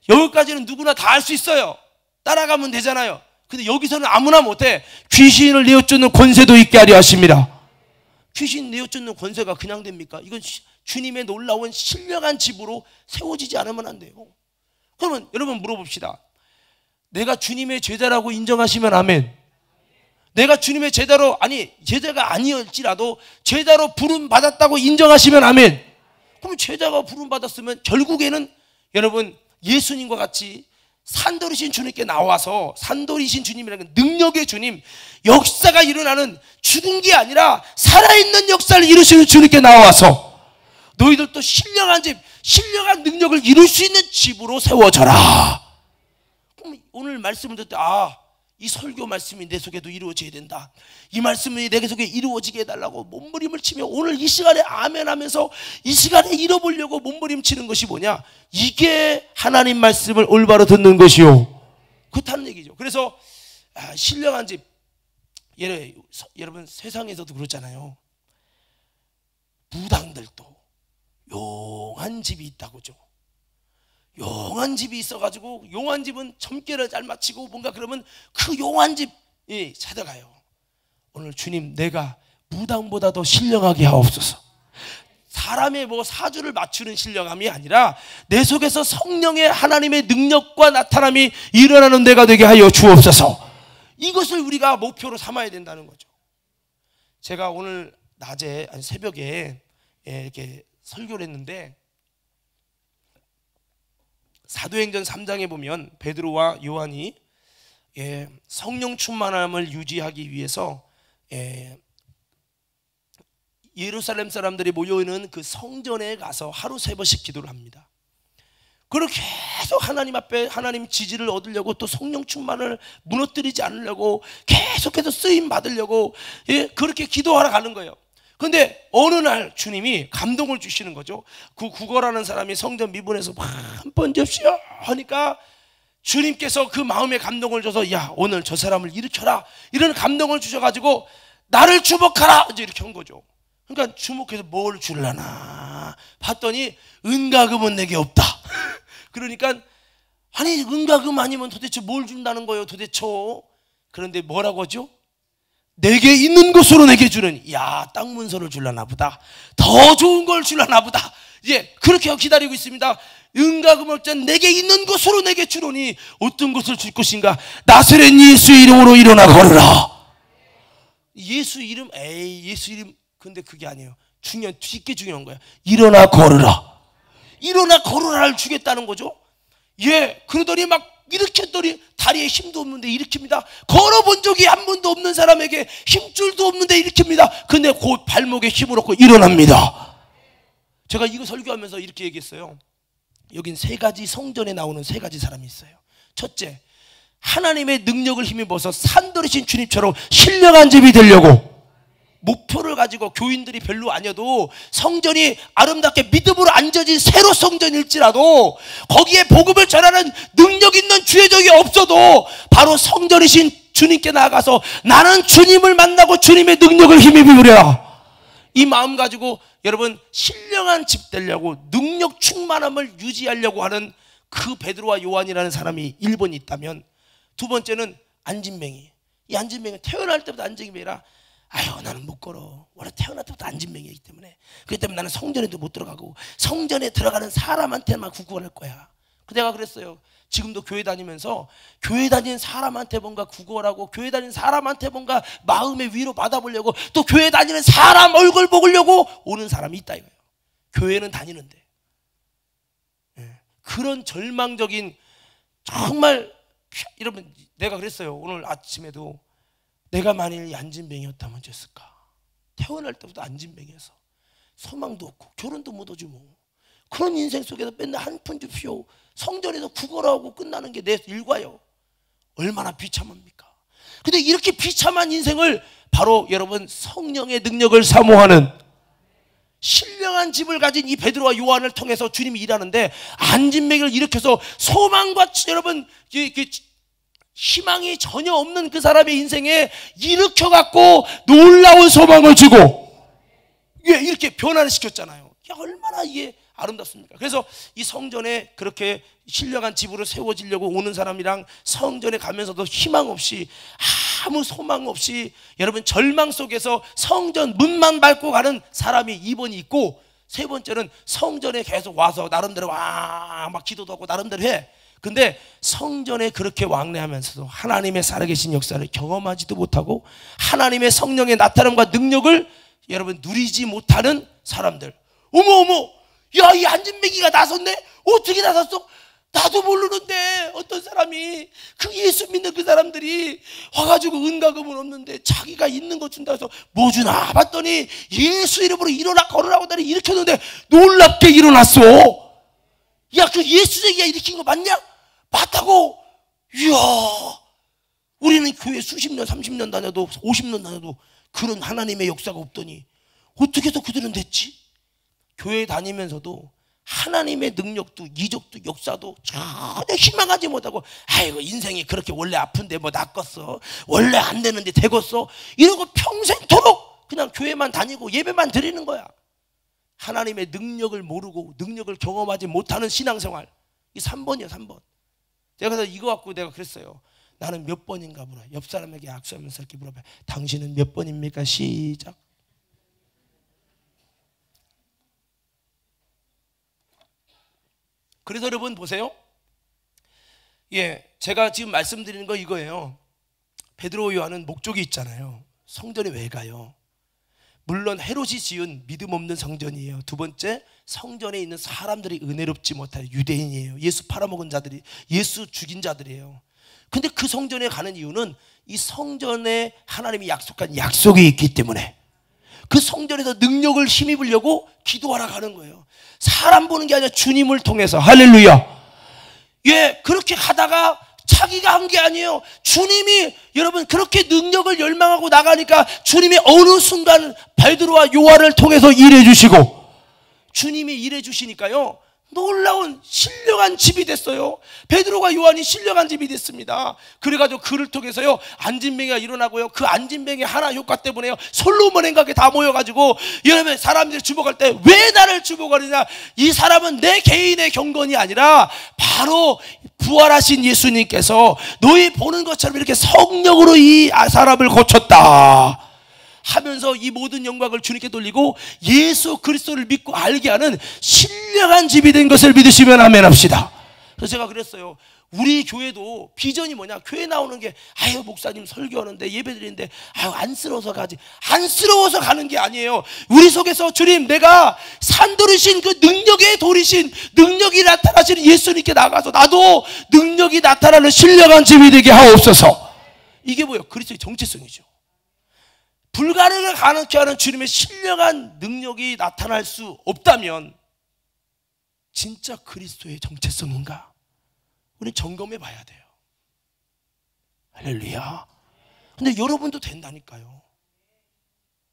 여기까지는 누구나 다 할 수 있어요. 따라가면 되잖아요. 근데 여기서는 아무나 못해. 귀신을 내어쫓는 권세도 있게 하려 하십니다. 귀신 내어쫓는 권세가 그냥 됩니까? 이건 주님의 놀라운 신령한 집으로 세워지지 않으면 안 돼요. 그러면 여러분 물어봅시다. 내가 주님의 제자라고 인정하시면 아멘. 내가 주님의 제자로, 제자가 아니었지라도 제자로 부름 받았다고 인정하시면 아멘. 그럼 제자가 부름 받았으면 결국에는 여러분 예수님과 같이 산돌이신 주님께 나와서, 산돌이신 주님이라는 능력의 주님, 역사가 일어나는, 죽은 게 아니라 살아있는 역사를 이루시는 주님께 나와서 너희들도 신령한 집, 신령한 능력을 이룰 수 있는 집으로 세워져라. 그럼 오늘 말씀을 듣때 이 설교 말씀이 내 속에도 이루어져야 된다, 이 말씀이 내 속에 이루어지게 해달라고 몸부림을 치며 오늘 이 시간에 아멘 하면서 이 시간에 이뤄보려고 몸부림치는 것이 뭐냐? 이게 하나님 말씀을 올바로 듣는 것이요, 그렇다는 얘기죠. 그래서 신령한 집, 여러분 세상에서도 그렇잖아요. 무당들도 용한 집이 있다고죠. 용한 집이 있어가지고, 용한 집은 점괘를 잘 맞히고 뭔가 그러면 그 용한 집 찾아가요. 오늘 주님, 내가 무당보다 더 신령하게 하옵소서. 사람의 사주를 맞추는 신령함이 아니라 내 속에서 성령의 하나님의 능력과 나타남이 일어나는 데가 되게 하여 주옵소서. 이것을 우리가 목표로 삼아야 된다는 거죠. 제가 오늘 낮에, 새벽에 이렇게 설교를 했는데, 사도행전 3장에 보면 베드로와 요한이 성령 충만함을 유지하기 위해서 예루살렘 사람들이 모여있는 그 성전에 가서 하루 3번씩 기도를 합니다. 그렇게 계속 하나님 앞에 하나님 지지를 얻으려고, 또 성령 충만을 무너뜨리지 않으려고, 계속해서 쓰임 받으려고 그렇게 기도하러 가는 거예요. 그런데 어느 날 주님이 감동을 주시는 거죠. 그 구거라는 사람이 성전 미분에서 한 번 접시오 하니까 주님께서 그 마음에 감동을 줘서, 야, 오늘 저 사람을 일으켜라, 이런 감동을 주셔가지고 나를 주목하라, 이제 이렇게 한 거죠. 그러니까 주목해서 뭘 줄라나 봤더니 은과금은 내게 없다. 그러니까 은과금 아니면 도대체 뭘 준다는 거예요, 도대체. 그런데 뭐라고 하죠? 내게 있는 것으로 내게 주는, 땅 문서를 줄라나 보다, 더 좋은 걸 줄라나 보다, 이제 그렇게 기다리고 있습니다. 은과금을 얻자 내게 있는 것으로 내게 주노니 어떤 것을 줄 것인가? 나사렛 예수 이름으로 일어나 걸으라. 예수 이름, 예수 이름. 근데 그게 아니에요. 쉽게 중요한 거야. 일어나 걸으라. 일어나 걸으라를 주겠다는 거죠. 그러더니 막 일으켰더니 다리에 힘도 없는데 일으킵니다. 걸어본 적이 한 번도 없는 사람에게 힘줄도 없는데 일으킵니다. 근데 곧 발목에 힘을 얻고 일어납니다. 제가 이거 설교하면서 이렇게 얘기했어요. 여긴 3가지, 성전에 나오는 3가지 사람이 있어요. 첫째, 하나님의 능력을 힘입어서 산돌이신 주님처럼 신령한 집이 되려고 목표를 가지고, 교인들이 별로 아니어도 성전이 아름답게 믿음으로 앉아진 새로 성전일지라도 거기에 복음을 전하는 능력 있는 주의적이 없어도 바로 성전이신 주님께 나아가서 나는 주님을 만나고 주님의 능력을 힘입으랴, 이 마음 가지고 여러분 신령한 집 되려고, 능력 충만함을 유지하려고 하는 그 베드로와 요한이라는 사람이 1번 있다면, 2번째는 안진뱅이. 이 안진뱅이는 태어날 때부터 안진뱅이라, 나는 못 걸어. 원래 태어날 때부터 안진뱅이이기 때문에. 그렇기 때문에 나는 성전에도 못 들어가고 성전에 들어가는 사람한테만 구걸할 거야. 내가 그랬어요. 지금도 교회 다니면서 교회 다니는 사람한테 뭔가 구걸하고, 교회 다니는 사람한테 뭔가 마음의 위로 받아보려고, 또 교회 다니는 사람 얼굴 보려고 오는 사람이 있다 이거예요. 교회는 다니는데. 그런 절망적인 정말 여러분 내가 그랬어요. 오늘 아침에도 내가 만일 이 안진뱅이였다면 어땠을까? 태어날 때부터 안진뱅이여서 소망도 없고 결혼도 못하지 뭐 그런 인생 속에서 맨날 한 푼 줍시오 성전에서 구걸하고 끝나는 게 내 일과요. 얼마나 비참합니까? 근데 이렇게 비참한 인생을 바로 여러분 성령의 능력을 사모하는 신령한 집을 가진 이 베드로와 요한을 통해서 주님이 일하는데 안진뱅이를 일으켜서 소망과 여러분 희망이 전혀 없는 그 사람의 인생에 일으켜갖고 놀라운 소망을 주고 이렇게 변화를 시켰잖아요. 얼마나 이게 아름답습니까? 그래서 이 성전에 그렇게 신령한 집으로 세워지려고 오는 사람이랑 성전에 가면서도 희망 없이 아무 소망 없이 여러분 절망 속에서 성전 문만 밟고 가는 사람이 2번이 있고, 세 번째는 성전에 계속 와서 나름대로 막 기도도 하고 나름대로 해. 근데 성전에 그렇게 왕래하면서도 하나님의 살아계신 역사를 경험하지도 못하고 하나님의 성령의 나타남과 능력을 여러분 누리지 못하는 사람들. 어머 야, 이 안진뱅이가 나섰네? 어떻게 나섰어? 나도 모르는데 어떤 사람이 그 예수 믿는 그 사람들이 와가지고 은가금은 없는데 자기가 있는 거 준다 해서 뭐 주나 봤더니 예수 이름으로 일어나 걸으라고 다리 일으켰는데 놀랍게 일어났어. 야, 그 예수 얘기가 일으킨 거 맞냐? 맞다고. 이야, 우리는 교회 수십 년 30년 다녀도 50년 다녀도 그런 하나님의 역사가 없더니 어떻게 해서 그들은 됐지? 교회 다니면서도 하나님의 능력도 이적도 역사도 전혀 희망하지 못하고 아이고 인생이 그렇게 원래 아픈데 뭐 낫겠어, 원래 안 되는데 되겠어, 이러고 평생토록 그냥 교회만 다니고 예배만 드리는 거야. 하나님의 능력을 모르고 능력을 경험하지 못하는 신앙생활. 이 3번이야 3번. 제가 그래서 이거 갖고 내가 그랬어요. 나는 몇 번인가 물어. 옆 사람에게 악수하면서 이렇게 물어봐. 당신은 몇 번입니까? 시작. 그래서 여러분 보세요. 제가 지금 말씀드리는 거 이거예요. 베드로 요한은 목적이 있잖아요. 성전에 왜 가요? 물론 헤롯이 지은 믿음 없는 성전이에요. 두 번째, 성전에 있는 사람들이 은혜롭지 못한 유대인이에요. 예수 팔아먹은 자들이, 예수 죽인 자들이에요. 근데 그 성전에 가는 이유는 이 성전에 하나님이 약속한 약속이 있기 때문에 그 성전에서 능력을 힘입으려고 기도하러 가는 거예요. 사람 보는 게 아니라 주님을 통해서. 할렐루야. 그렇게 가다가 자기가 한 게 아니에요. 주님이 여러분 그렇게 능력을 열망하고 나가니까 주님이 어느 순간 베드로와 요한을 통해서 일해 주시고, 주님이 일해 주시니까요 놀라운 신령한 집이 됐어요. 베드로가 요한이 신령한 집이 됐습니다. 그래가지고 그를 통해서요 안진뱅이가 일어나고요, 그 안진뱅이 하나 효과 때문에요 솔로몬 행각에 다 모여가지고 여러분 사람들이 주목할 때 왜 나를 주목하느냐, 이 사람은 내 개인의 경건이 아니라 바로 부활하신 예수님께서 너희 보는 것처럼 이렇게 성령으로 이 사람을 고쳤다 하면서 이 모든 영광을 주님께 돌리고 예수 그리스도를 믿고 알게 하는 신령한 집이 된 것을 믿으시면 아멘 합시다. 그래서 제가 그랬어요. 우리 교회도 비전이 뭐냐, 교회 나오는 게 아유 목사님 설교하는데 예배 드리는데 아유 안쓰러워서 가지, 안쓰러워서 가는 게 아니에요. 우리 속에서 주님 내가 산돌이신 그 능력의 돌이신 능력이 나타나시는 예수님께 나가서 나도 능력이 나타나는 신령한 집이 되게 하옵소서. 이게 뭐예요? 그리스도의 정체성이죠. 불가능을 가능케 하는 주님의 신령한 능력이 나타날 수 없다면 진짜 그리스도의 정체성인가? 우리는 점검해 봐야 돼요. 할렐루야. 근데 여러분도 된다니까요.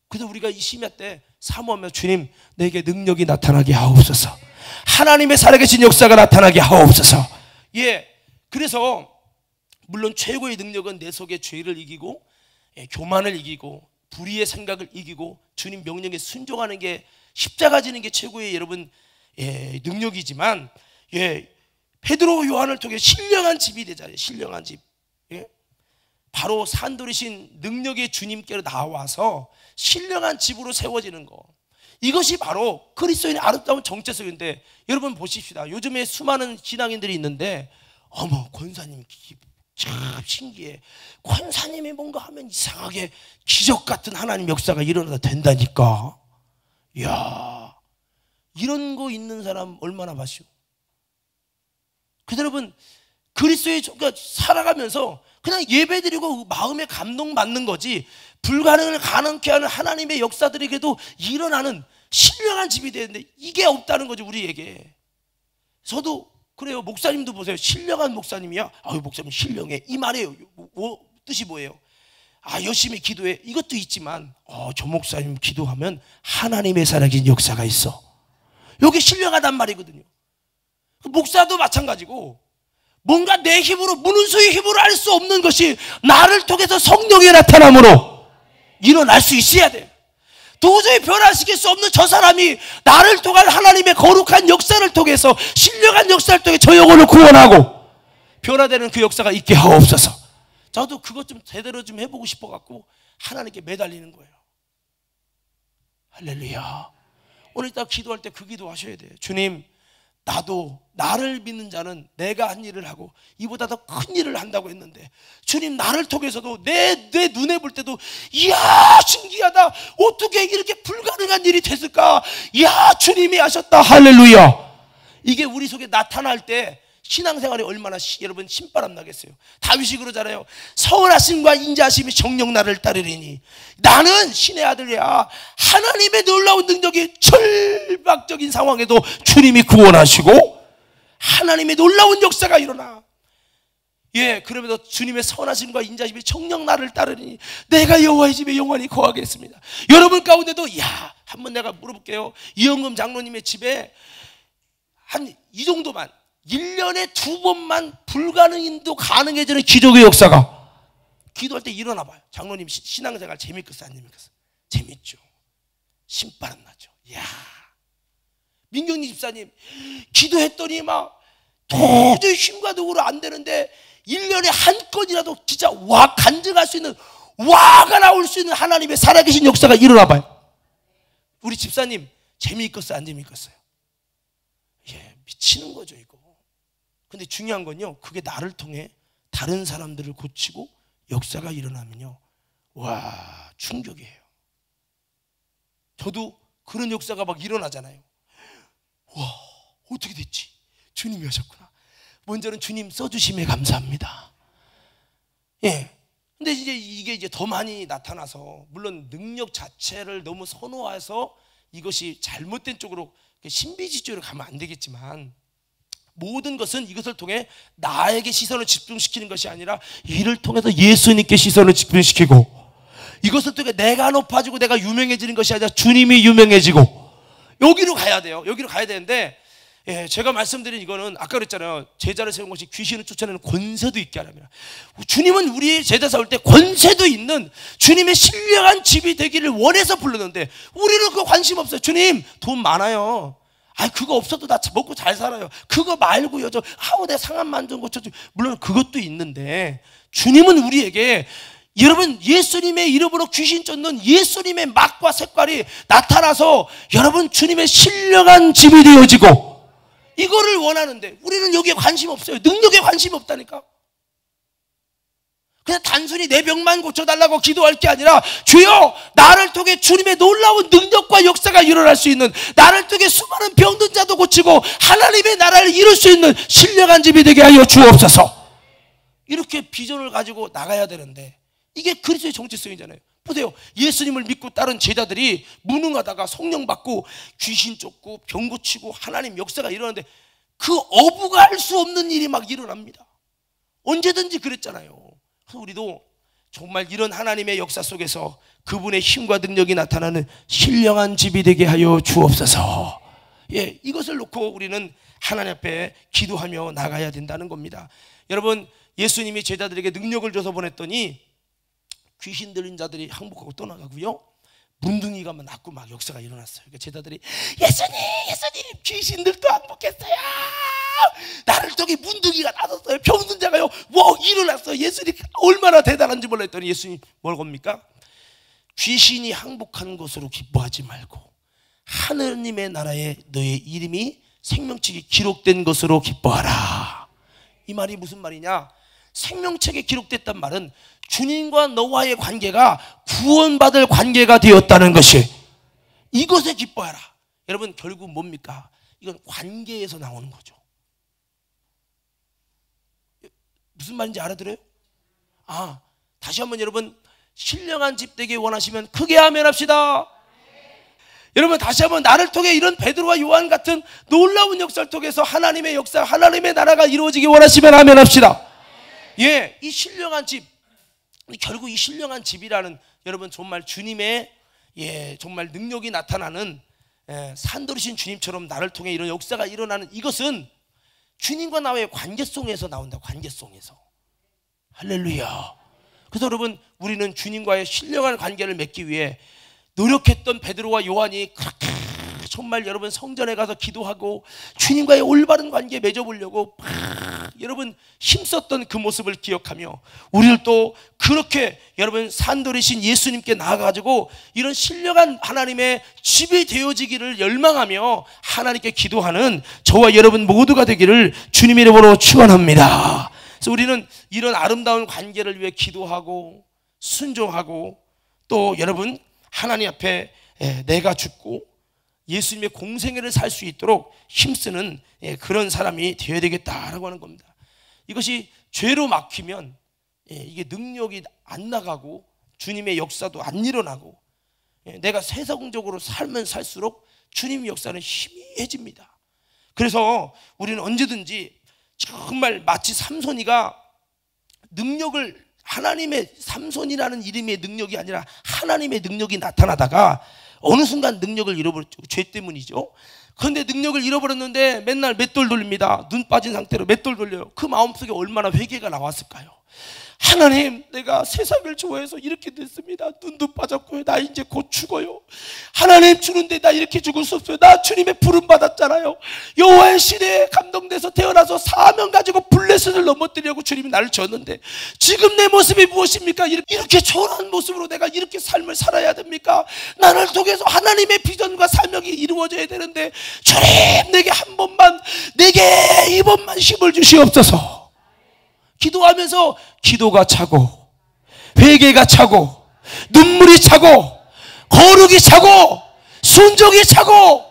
그래서 우리가 이 심야 때 사모하며 주님 내게 능력이 나타나게 하옵소서, 하나님의 살아계신 역사가 나타나게 하옵소서. 그래서 물론 최고의 능력은 내 속의 죄를 이기고 교만을 이기고 불의의 생각을 이기고 주님 명령에 순종하는 게, 십자가 지는 게 최고의 여러분 능력이지만 베드로 요한을 통해 신령한 집이 되잖아요. 신령한 집. 바로 산돌이신 능력의 주님께로 나와서 신령한 집으로 세워지는 거, 이것이 바로 그리스도인의 아름다운 정체성인데, 여러분 보십시다. 요즘에 수많은 신앙인들이 있는데 어머 권사님 참 신기해, 권사님이 뭔가 하면 이상하게 기적 같은 하나님 역사가 일어나다 된다니까. 이야, 이런 거 있는 사람 얼마나 마시오. 그래서 여러분 그리스도의 살아가면서 그냥 예배드리고 마음에 감동받는 거지, 불가능을 가능케 하는 하나님의 역사들이 그래도 일어나는 신령한 집이 되는데 이게 없다는 거죠, 우리에게. 저도 그래요. 목사님도 보세요. 신령한 목사님이야. 아유, 목사님 신령해. 이 말이에요. 뜻이 뭐예요? 아, 열심히 기도해. 이것도 있지만 저 목사님 기도하면 하나님의 살아계신 역사가 있어. 이게 신령하단 말이거든요. 목사도 마찬가지고 뭔가 내 힘으로, 문은수의 힘으로 할 수 없는 것이 나를 통해서 성령의 나타남으로 일어날 수 있어야 돼. 도저히 변화시킬 수 없는 저 사람이 나를 통한 하나님의 거룩한 역사를 통해서, 신령한 역사를 통해 저 영혼을 구원하고 변화되는 그 역사가 있게 하옵소서. 저도 그것 좀 제대로 좀 해보고 싶어갖고 하나님께 매달리는 거예요. 할렐루야. 오늘 이따 기도할 때 그 기도 하셔야 돼요. 주님, 나도 나를 믿는 자는 내가 한 일을 하고 이보다 더 큰 일을 한다고 했는데, 주님 나를 통해서도 내 눈에 볼 때도 이야 신기하다, 어떻게 이렇게 불가능한 일이 됐을까, 이야 주님이 하셨다. 할렐루야. 이게 우리 속에 나타날 때 신앙생활이 얼마나 여러분 신바람 나겠어요. 다윗이 그러잖아요. 선하심과 인자하심이 정녕 나를 따르리니 나는 신의 아들이야. 하나님의 놀라운 능력이 절박적인 상황에도 주님이 구원하시고 하나님의 놀라운 역사가 일어나. 예, 그러면서 주님의 선하심과 인자심이 정녕 나를 따르니 내가 여호와의 집에 영원히 거하겠습니다. 여러분 가운데도 야, 한번 내가 물어볼게요. 이영금 장로님의 집에 한 이 정도만 1년에 2번만 불가능인도 가능해지는 기적의 역사가 기도할 때 일어나 봐요. 장로님 신앙생활 재밌겠어 안 재밌겠어? 재밌죠. 신바람 나죠. 이야, 민경님 집사님 기도했더니 막 도저히 힘과 도구로 안 되는데 1년에 한 건이라도 진짜 와 간증할 수 있는, 와가 나올 수 있는 하나님의 살아계신 역사가 일어나 봐요. 우리 집사님 재미있겠어요 안 재미있겠어요? 예, 미치는 거죠 이거. 근데 중요한 건요, 그게 나를 통해 다른 사람들을 고치고 역사가 일어나면요, 와 충격이에요. 저도 그런 역사가 막 일어나잖아요. 와 어떻게 됐지? 주님이 하셨구나. 먼저는 주님 써주심에 감사합니다. 예. 근데 이게 이제 더 많이 나타나서, 물론 능력 자체를 너무 선호해서 이것이 잘못된 쪽으로 신비주의로 가면 안 되겠지만, 모든 것은 이것을 통해 나에게 시선을 집중시키는 것이 아니라 이를 통해서 예수님께 시선을 집중시키고, 이것을 통해 내가 높아지고 내가 유명해지는 것이 아니라 주님이 유명해지고, 여기로 가야 돼요. 여기로 가야 되는데, 예, 제가 말씀드린 이거는 아까 그랬잖아요. 제자를 세운 것이 귀신을 쫓아내는 권세도 있게 하랍니다. 주님은 우리 제자 세울 때 권세도 있는 주님의 신령한 집이 되기를 원해서 부르는데, 우리는 그거 관심 없어요. 주님 돈 많아요. 아, 그거 없어도 나 먹고 잘 살아요. 그거 말고요. 내가 상한 만든 거 물론 그것도 있는데, 주님은 우리에게, 여러분 예수님의 이름으로 귀신 쫓는 예수님의 맛과 색깔이 나타나서 여러분 주님의 신령한 집이 되어지고, 이거를 원하는데 우리는 여기에 관심 없어요. 능력에 관심이 없다니까. 그냥 단순히 내 병만 고쳐달라고 기도할 게 아니라, 주여 나를 통해 주님의 놀라운 능력과 역사가 일어날 수 있는, 나를 통해 수많은 병든 자도 고치고 하나님의 나라를 이룰 수 있는 신령한 집이 되게 하여 주옵소서. 이렇게 비전을 가지고 나가야 되는데, 이게 그리스도의 정체성이잖아요. 보세요. 예수님을 믿고 따른 제자들이 무능하다가 성령 받고 귀신 쫓고 병 고치고 하나님 역사가 일어나는데, 그 어부가 할 수 없는 일이 막 일어납니다. 언제든지 그랬잖아요. 그래서 우리도 정말 이런 하나님의 역사 속에서 그분의 힘과 능력이 나타나는 신령한 집이 되게 하여 주옵소서. 예, 이것을 놓고 우리는 하나님 앞에 기도하며 나가야 된다는 겁니다. 여러분, 예수님이 제자들에게 능력을 줘서 보냈더니 귀신 들린 자들이 항복하고 떠나가고요, 문둥이가 막 낫고 막 역사가 일어났어요. 그러니까 제자들이 예수님 귀신들도 항복했어요. 나를 통해 문둥이가 나섰어요. 병든 자가요 일어났어요. 예수님 얼마나 대단한지 몰라 했더니, 예수님 뭘 겁니까? 귀신이 항복하는 것으로 기뻐하지 말고 하느님의 나라에 너의 이름이 생명책에 기록된 것으로 기뻐하라. 이 말이 무슨 말이냐? 생명책에 기록됐단 말은 주님과 너와의 관계가 구원받을 관계가 되었다는 것이, 이것에 기뻐하라. 여러분 결국 뭡니까? 이건 관계에서 나오는 거죠. 무슨 말인지 알아들어요? 다시 한번 여러분, 신령한 집 되기 원하시면 크게 아멘합시다. 여러분, 다시 한번 나를 통해 이런 베드로와 요한 같은 놀라운 역사를 통해서 하나님의 역사, 하나님의 나라가 이루어지기 원하시면 아멘합시다. 예, 이 신령한 집, 결국 이 신령한 집이라는, 여러분, 정말 주님의 정말 능력이 나타나는, 산돌이신 주님처럼 나를 통해 이런 역사가 일어나는 이것은 주님과 나의 관계성에서 나온다. 관계성에서. 할렐루야. 그래서 여러분, 우리는 주님과의 신령한 관계를 맺기 위해 노력했던 베드로와 요한이 그렇게 정말 여러분 성전에 가서 기도하고 주님과의 올바른 관계 맺어보려고 여러분 힘썼던 그 모습을 기억하며, 우리를 또 그렇게 여러분 산돌이신 예수님께 나아가지고 이런 신령한 하나님의 집이 되어지기를 열망하며 하나님께 기도하는 저와 여러분 모두가 되기를 주님의 이름으로 축원합니다. 그래서 우리는 이런 아름다운 관계를 위해 기도하고 순종하고, 또 여러분 하나님 앞에 내가 죽고 예수님의 공생애를 살 수 있도록 힘쓰는 그런 사람이 되어야 되겠다라고 하는 겁니다. 이것이 죄로 막히면 이게 능력이 안 나가고 주님의 역사도 안 일어나고, 내가 세상적으로 살면 살수록 주님의 역사는 희미해집니다. 그래서 우리는 언제든지 정말 마치 삼손이가 능력을, 하나님의, 삼손이라는 이름의 능력이 아니라 하나님의 능력이 나타나다가 어느 순간 능력을 잃어버렸죠. 죄 때문이죠. 그런데 능력을 잃어버렸는데 맨날 맷돌 돌립니다. 눈 빠진 상태로 맷돌 돌려요. 그 마음속에 얼마나 회개가 나왔을까요? 하나님, 내가 세상을 좋아해서 이렇게 됐습니다. 눈도 빠졌고요. 나 이제 곧 죽어요. 하나님, 주는데 나 이렇게 죽을 수 없어요. 나 주님의 부름 받았잖아요. 여호와의 시대에 감동돼서 태어나서 사명 가지고 블레셋을 넘어뜨리려고 주님이 나를 줬는데 지금 내 모습이 무엇입니까? 이렇게 초라한 모습으로 내가 이렇게 삶을 살아야 됩니까? 나를 통해서 하나님의 비전과 사명이 이루어져야 되는데 주님, 내게 한 번만, 내게 이번만 힘을 주시옵소서. 기도하면서 기도가 차고 회개가 차고 눈물이 차고 거룩이 차고 순종이 차고,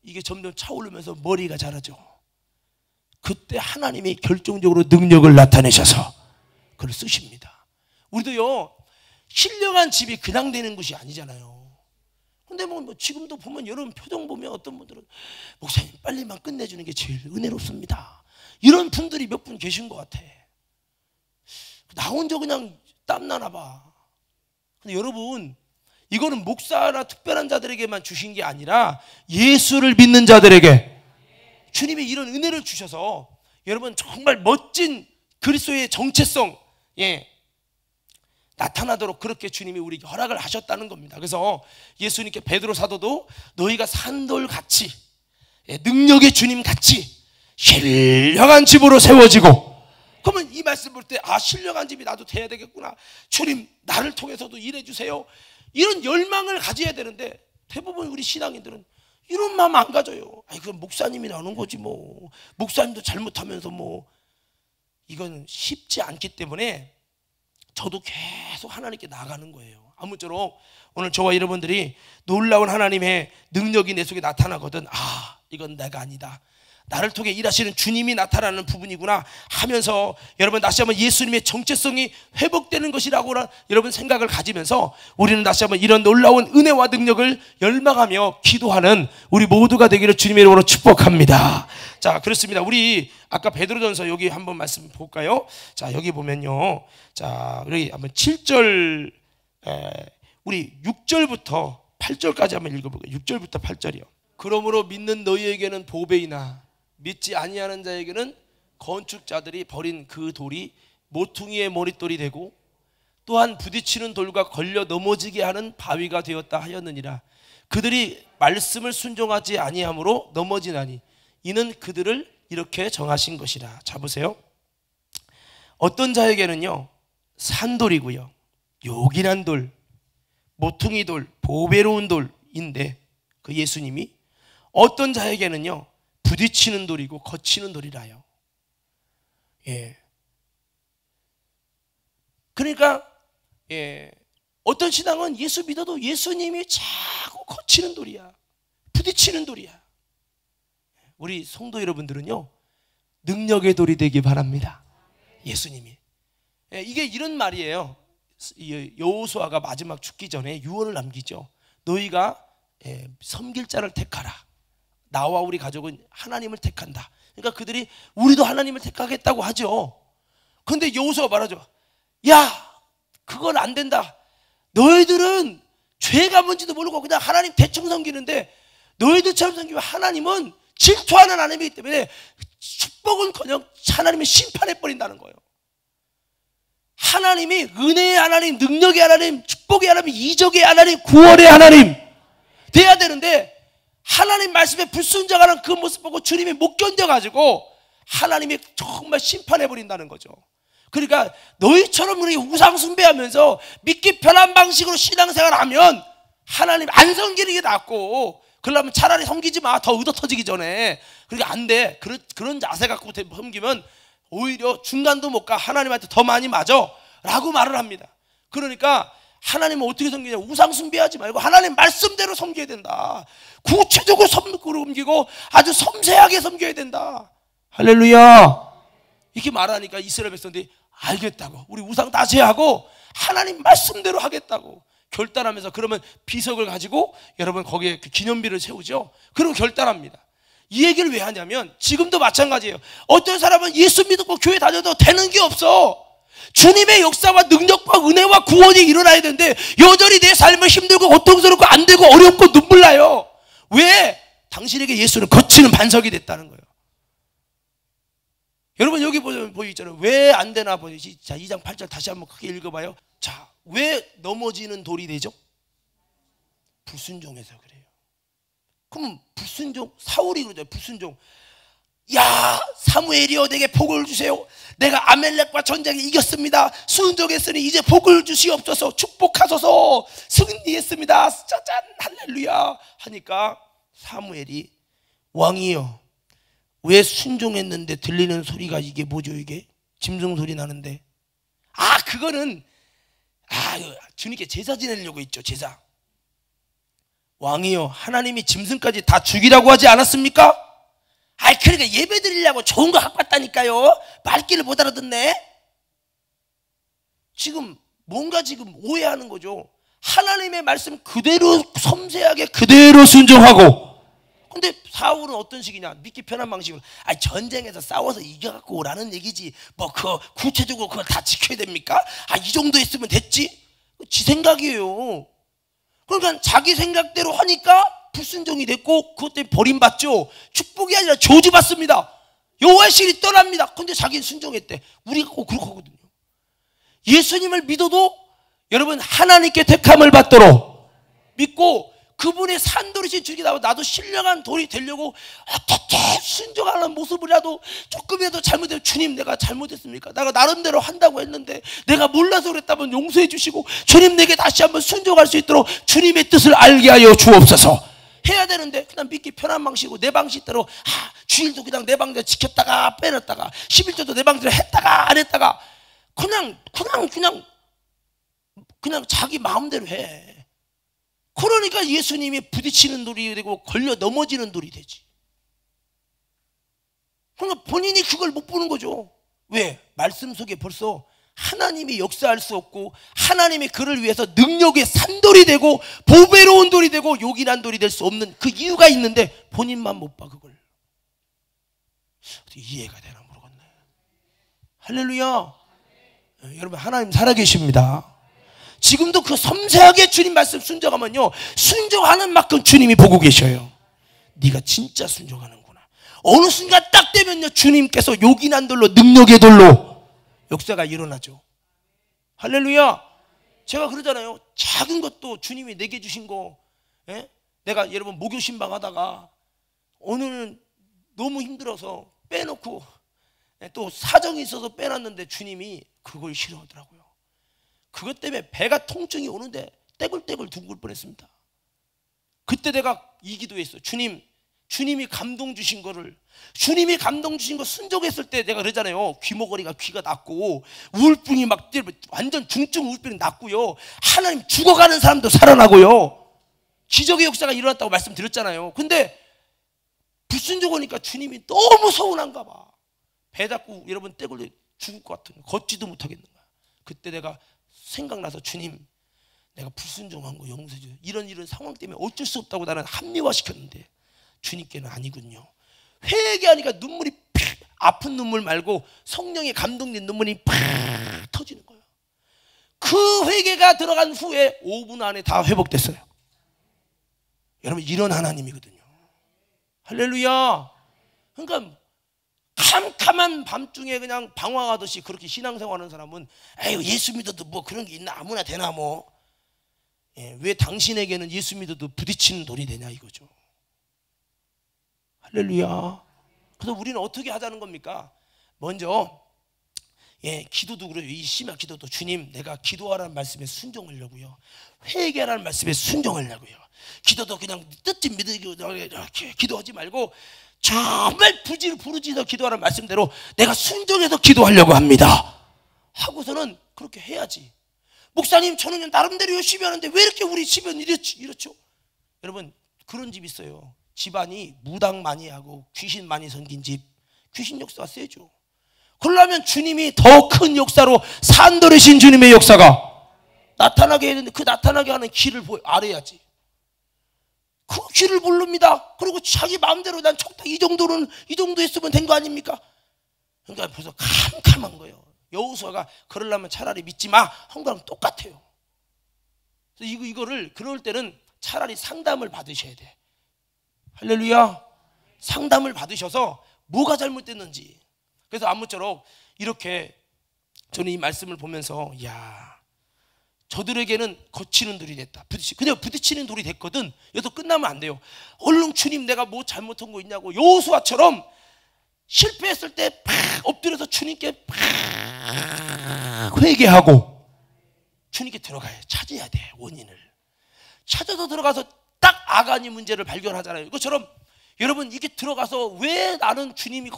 이게 점점 차오르면서 머리가 자라죠. 그때 하나님이 결정적으로 능력을 나타내셔서 그걸 쓰십니다. 우리도요, 신령한 집이 그냥 되는 것이 아니잖아요. 근데 뭐 지금도 보면 여러분 표정 보면 어떤 분들은 목사님 빨리만 끝내주는 게 제일 은혜롭습니다, 이런 분들이 몇 분 계신 것 같아. 나 혼자 그냥 땀나나 봐. 근데 여러분, 이거는 목사나 특별한 자들에게만 주신 게 아니라 예수를 믿는 자들에게 주님이 이런 은혜를 주셔서 여러분 정말 멋진 그리스도의 정체성 나타나도록 그렇게 주님이 우리에게 허락을 하셨다는 겁니다. 그래서 예수님께 베드로 사도도 너희가 산돌같이 능력의 주님같이 신령한 집으로 세워지고, 그러면 이 말씀 볼 때 신령한 집이 나도 돼야 되겠구나, 주님 나를 통해서도 일해주세요, 이런 열망을 가져야 되는데 대부분 우리 신앙인들은 이런 마음 안 가져요. 그럼 목사님이 나오는 거지 뭐, 목사님도 잘못하면서 뭐. 이건 쉽지 않기 때문에 저도 계속 하나님께 나가는 거예요. 아무쪼록 오늘 저와 여러분들이 놀라운 하나님의 능력이 내 속에 나타나거든, 이건 내가 아니다, 나를 통해 일하시는 주님이 나타나는 부분이구나 하면서 여러분 다시 한번 예수님의 정체성이 회복되는 것이라고 여러분 생각을 가지면서 우리는 다시 한번 이런 놀라운 은혜와 능력을 열망하며 기도하는 우리 모두가 되기를 주님의 이름으로 축복합니다. 자, 그렇습니다. 우리 아까 베드로전서 여기 한번 말씀 볼까요? 자, 여기 보면요, 자, 우리 한번 7절, 우리 6절부터 8절까지 한번 읽어볼게요. 6절부터 8절이요. 그러므로 믿는 너희에게는 보배이나 믿지 아니하는 자에게는 건축자들이 버린 그 돌이 모퉁이의 머릿돌이 되고 또한 부딪히는 돌과 걸려 넘어지게 하는 바위가 되었다 하였느니라. 그들이 말씀을 순종하지 아니함으로 넘어지나니 이는 그들을 이렇게 정하신 것이라. 자, 보세요. 어떤 자에게는요 산돌이고요, 요긴한 돌, 모퉁이 돌, 보배로운 돌인데 그 예수님이 어떤 자에게는요 부딪히는 돌이고 거치는 돌이라요. 그러니까 어떤 신앙은 예수 믿어도 예수님이 자꾸 거치는 돌이야, 부딪히는 돌이야. 우리 성도 여러분들은요 능력의 돌이 되기 바랍니다. 예수님이. 이게 이런 말이에요. 여호수아가 마지막 죽기 전에 유언을 남기죠. 너희가 섬길 자를 택하라. 나와 우리 가족은 하나님을 택한다. 그러니까 그들이 우리도 하나님을 택하겠다고 하죠. 그런데 여호수아가 말하죠. 야, 그건 안 된다. 너희들은 죄가 뭔지도 모르고 그냥 하나님 대충 섬기는데, 너희들처럼 섬기면 하나님은 질투하는 하나님이기 때문에 축복은커녕 하나님이 심판해버린다는 거예요. 하나님이 은혜의 하나님, 능력의 하나님, 축복의 하나님, 이적의 하나님, 구원의 하나님 돼야 되는데, 하나님 말씀에 불순종하는 그 모습 보고 주님이 못 견뎌가지고 하나님이 정말 심판해버린다는 거죠. 그러니까 너희처럼 우리 우상 숭배하면서 믿기 편한 방식으로 신앙생활하면 하나님 안 섬기는 게 낫고, 그러려면 차라리 섬기지 마. 더 의도터지기 전에. 그러니까 안 돼. 그런 자세 갖고 섬기면 오히려 중간도 못 가. 하나님한테 더 많이 맞아 라고 말을 합니다. 그러니까 하나님은 어떻게 섬기냐, 우상 숭배하지 말고 하나님 말씀대로 섬겨야 된다. 구체적으로 섬기고 아주 섬세하게 섬겨야 된다. 할렐루야. 이렇게 말하니까 이스라엘 백성들이 알겠다고, 우리 우상 다 제하고 하나님 말씀대로 하겠다고 결단하면서, 그러면 비석을 가지고 여러분 거기에 그 기념비를 세우죠. 그럼 결단합니다. 이 얘기를 왜 하냐면 지금도 마찬가지예요. 어떤 사람은 예수 믿고 교회 다녀도 되는 게 없어. 주님의 역사와 능력과 은혜와 구원이 일어나야 되는데 여전히 내 삶은 힘들고 고통스럽고 안 되고 어렵고 눈물 나요. 왜? 당신에게 예수는 거치는 반석이 됐다는 거예요. 여러분 여기 보이잖아요. 왜 안 되나 보이지? 자, 2장 8절 다시 한번 크게 읽어봐요. 자, 왜 넘어지는 돌이 되죠? 불순종해서 그래요. 그럼 불순종, 사울이 그러죠. 불순종. 야, 사무엘이여 내게 복을 주세요. 내가 아멜렉과 전쟁에 이겼습니다. 순종했으니 이제 복을 주시옵소서. 축복하소서. 승리했습니다. 짜잔 할렐루야 하니까 사무엘이 왕이여 왜 순종했는데 들리는 소리가 이게 뭐죠? 이게 짐승 소리 나는데, 그거는 주님께 제사 지내려고 했죠. 제사. 왕이여 하나님이 짐승까지 다 죽이라고 하지 않았습니까? 그러니까 예배 드리려고 좋은 거 갖고 왔다니까요. 말귀를 못 알아듣네. 지금 뭔가 지금 오해하는 거죠. 하나님의 말씀 그대로 섬세하게 그대로 순종하고, 근데 사울은 어떤 식이냐, 믿기 편한 방식으로 전쟁에서 싸워서 이겨갖고 오라는 얘기지 뭐 구체적으로 그걸 다 지켜야 됩니까? 이 정도 했으면 됐지. 지 생각이에요. 그러니까 자기 생각대로 하니까 불순종이 됐고 그것 때문에 버림받죠. 축복이 아니라 저주받습니다. 여호와의 신이 떠납니다. 근데 자기는 순종했대. 우리가 꼭 그렇게 하거든요. 예수님을 믿어도 여러분 하나님께 택함을 받도록 믿고 그분의 산돌이신 주님이 나도 신령한 돌이 되려고 어떻게 순종하는 모습이라도 조금이라도 잘못되면, 주님 내가 잘못했습니까? 내가 나름대로 한다고 했는데 내가 몰라서 그랬다면 용서해 주시고 주님 내게 다시 한번 순종할 수 있도록 주님의 뜻을 알게 하여 주옵소서 해야 되는데, 그냥 믿기 편한 방식으로 내 방식대로 주일도 그냥 내 방대로 지켰다가 빼놨다가 11조도 내 방대로 했다가 안 했다가 그냥 자기 마음대로 해. 그러니까 예수님이 부딪히는 돌이 되고 걸려 넘어지는 돌이 되지. 그러니까 본인이 그걸 못 보는 거죠. 왜? 말씀 속에 벌써 하나님이 역사할 수 없고 하나님이 그를 위해서 능력의 산돌이 되고 보배로운 돌이 되고 요긴한 돌이 될 수 없는 그 이유가 있는데 본인만 못 봐. 그걸 어떻게 이해가 되나 모르겠네. 할렐루야. 여러분 하나님 살아계십니다. 지금도 그 섬세하게 주님 말씀 순종하면요, 순종하는 만큼 주님이 보고 계셔요. 네가 진짜 순종하는구나. 어느 순간 딱 되면요, 주님께서 요긴한 돌로 능력의 돌로 역사가 일어나죠. 할렐루야. 제가 그러잖아요. 작은 것도 주님이 내게 주신 거, 내가 여러분 목요 신방 하다가 오늘은 너무 힘들어서 빼놓고 또 사정이 있어서 빼놨는데 주님이 그걸 싫어하더라고요. 그것 때문에 배가 통증이 오는데 떼굴떼굴 둥글 뻔했습니다. 그때 내가 이 기도했어요. 주님이 감동 주신 거를, 주님이 감동 주신 거 순종했을 때 내가 그러잖아요. 귀머거리가 귀가 났고 우울증이 막 완전 중증 우울증이 났고요. 하나님 죽어가는 사람도 살아나고요. 기적의 역사가 일어났다고 말씀드렸잖아요. 근데 불순종하니까 주님이 너무 서운한가 봐. 배 잡고 여러분 떼굴 죽을 것 같은 거야. 걷지도 못하겠는 거야. 그때 내가 생각나서 주님, 내가 불순종한 거 용서해 주세요. 이런 상황 때문에 어쩔 수 없다고 나는 합리화시켰는데 주님께는 아니군요. 회개하니까 눈물이 팍, 아픈 눈물 말고 성령의 감동된 눈물이 팍 터지는 거예요. 그 회개가 들어간 후에 5분 안에 다 회복됐어요. 여러분, 이런 하나님이거든요. 할렐루야. 그러니까 캄캄한 밤중에 그냥 방황하듯이 그렇게 신앙생활하는 사람은 에휴, 예수 믿어도 뭐 그런 게 있나, 아무나 되나 뭐. 왜 당신에게는 예수 믿어도 부딪히는 돌이 되냐 이거죠. 할렐루야. 그래서 우리는 어떻게 하자는 겁니까? 먼저 기도도 그래요. 이 심야 기도도 주님, 내가 기도하라는 말씀에 순종하려고요. 회개하라는 말씀에 순종하려고요. 기도도 그냥 뜻지 믿으고 이렇게 기도하지 말고 정말 부르짖어 기도하라는 말씀대로 내가 순종해서 기도하려고 합니다 하고서는 그렇게 해야지. 목사님, 저는 나름대로 열심히 하는데 왜 이렇게 우리 집은 이렇죠? 여러분, 그런 집 있어요. 집안이 무당 많이 하고 귀신 많이 섬긴 집, 귀신 역사가 세죠. 그러려면 주님이 더 큰 역사로 산돌이신 주님의 역사가 나타나게 해야 되는데 그 나타나게 하는 길을 알아야지. 그 길을 모릅니다. 그리고 자기 마음대로 난 적당히 이 정도 했으면 된 거 아닙니까? 그러니까 벌써 캄캄한 거예요. 여호수아가 그러려면 차라리 믿지 마 한 거랑 똑같아요. 그래서 이거를 그럴 때는 차라리 상담을 받으셔야 돼. 할렐루야. 상담을 받으셔서 뭐가 잘못됐는지. 그래서 아무쪼록 이렇게 저는 이 말씀을 보면서 저들에게는 거치는 돌이 됐다. 그냥 부딪히는 돌이 됐거든. 여기서 끝나면 안 돼요. 얼른 주님, 내가 뭐 잘못한 거 있냐고 여호수아처럼 실패했을 때 팍 엎드려서 주님께 팍 회개하고 주님께 들어가야 찾아야 돼. 원인을 찾아서 들어가서 딱 아간이 문제를 발견하잖아요. 이것처럼 여러분, 이게 들어가서 왜 나는 주님이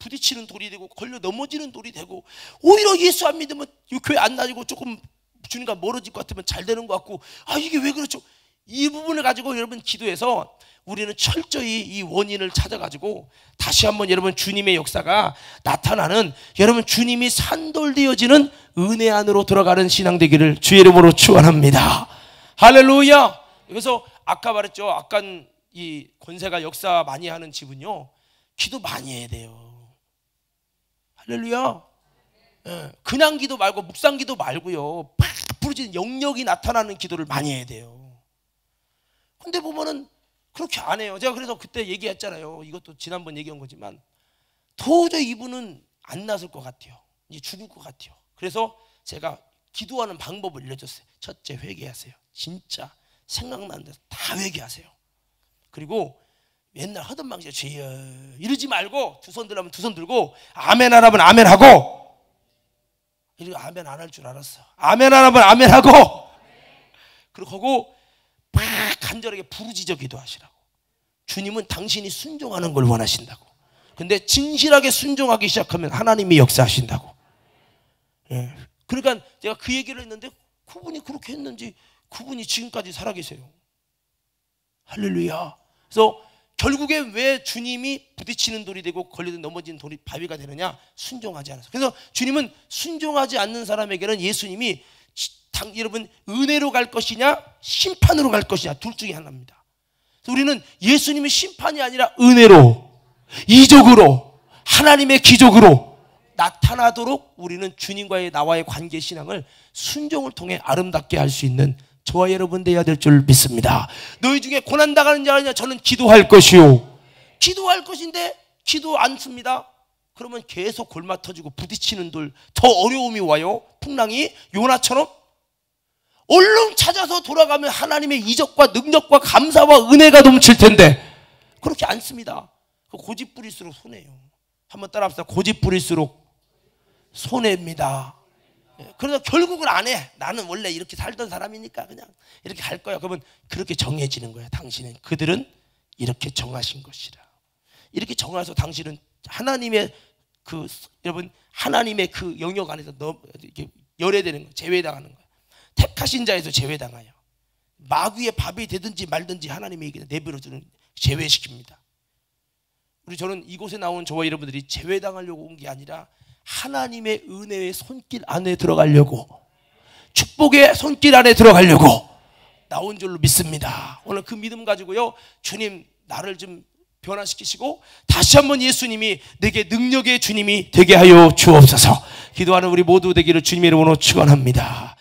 부딪히는 돌이 되고 걸려 넘어지는 돌이 되고 오히려 예수 안 믿으면 교회 안 다니고 조금 주님과 멀어질 것 같으면 잘 되는 것 같고, 이게 왜 그렇죠? 이 부분을 가지고 여러분 기도해서 우리는 철저히 이 원인을 찾아가지고 다시 한번 여러분 주님의 역사가 나타나는, 여러분 주님이 산돌되어지는 은혜 안으로 들어가는 신앙 되기를 주의 이름으로 축원합니다. 할렐루야. 그래서 아까 말했죠. 아까 이 권세가 역사 많이 하는 집은요, 기도 많이 해야 돼요. 할렐루야. 그냥 기도 말고 묵상 기도 말고요, 팍 부르짖는 영역이 나타나는 기도를 많이 해야 돼요. 근데 보면은 그렇게 안 해요. 제가 그래서 그때 얘기했잖아요. 이것도 지난번 얘기한 거지만 도저히 이분은 안 나설 것 같아요. 이제 죽을 것 같아요. 그래서 제가 기도하는 방법을 알려줬어요. 첫째, 회개하세요. 진짜 생각나는 데서 다 회개하세요. 그리고 맨날 하던 방식에 주여 이러지 말고 두 손 들라면 두 손 들고 아멘 하라면 아멘 하고, 이거 아멘 안 할 줄 알았어. 아멘 하라면 아멘 하고, 그리고 하고 막 간절하게 부르짖어 기도하시라고. 주님은 당신이 순종하는 걸 원하신다고. 근데 진실하게 순종하기 시작하면 하나님이 역사하신다고. 그러니까 제가 그 얘기를 했는데 그분이 그렇게 했는지 그분이 지금까지 살아계세요. 할렐루야. 그래서 결국에 왜 주님이 부딪히는 돌이 되고 걸리든 넘어지는 돌이 바위가 되느냐? 순종하지 않아서. 그래서 주님은 순종하지 않는 사람에게는 예수님이 여러분 은혜로 갈 것이냐 심판으로 갈 것이냐 둘 중에 하나입니다. 그래서 우리는 예수님의 심판이 아니라 은혜로, 이적으로, 하나님의 기적으로 나타나도록 우리는 주님과의 나와의 관계 신앙을 순종을 통해 아름답게 할 수 있는 저와 여러분 되어야 될 줄 믿습니다. 너희 중에 고난당하는 자가 있냐? 저는 기도할 것이요. 기도할 것인데 기도 않습니다. 그러면 계속 골마 터지고 부딪히는 돌, 더 어려움이 와요. 풍랑이 요나처럼 얼른 찾아서 돌아가면 하나님의 이적과 능력과 감사와 은혜가 넘칠 텐데 그렇게 않습니다. 고집 부릴수록 손해요. 한번 따라합시다. 고집 부릴수록 손해입니다. 그래서 결국은 안 해. 나는 원래 이렇게 살던 사람이니까 그냥 이렇게 갈 거야. 그러면 그렇게 정해지는 거야. 당신은, 그들은 이렇게 정하신 것이라. 이렇게 정해서 당신은 하나님의 여러분 하나님의 그 영역 안에서 이렇게 열애되는 거예요. 제외당하는 거예요. 택하신 자에서 제외당해요. 마귀의 밥이 되든지 말든지 하나님의 얘기를 내버려두는, 제외시킵니다. 저는 이곳에 나온 저와 여러분들이 제외당하려고 온 게 아니라 하나님의 은혜의 손길 안에 들어가려고, 축복의 손길 안에 들어가려고 나온 줄로 믿습니다. 오늘 그 믿음 가지고요, 주님 나를 좀 변화시키시고 다시 한번 예수님이 내게 능력의 주님이 되게 하여 주옵소서. 기도하는 우리 모두 되기를 주님의 이름으로 축원합니다.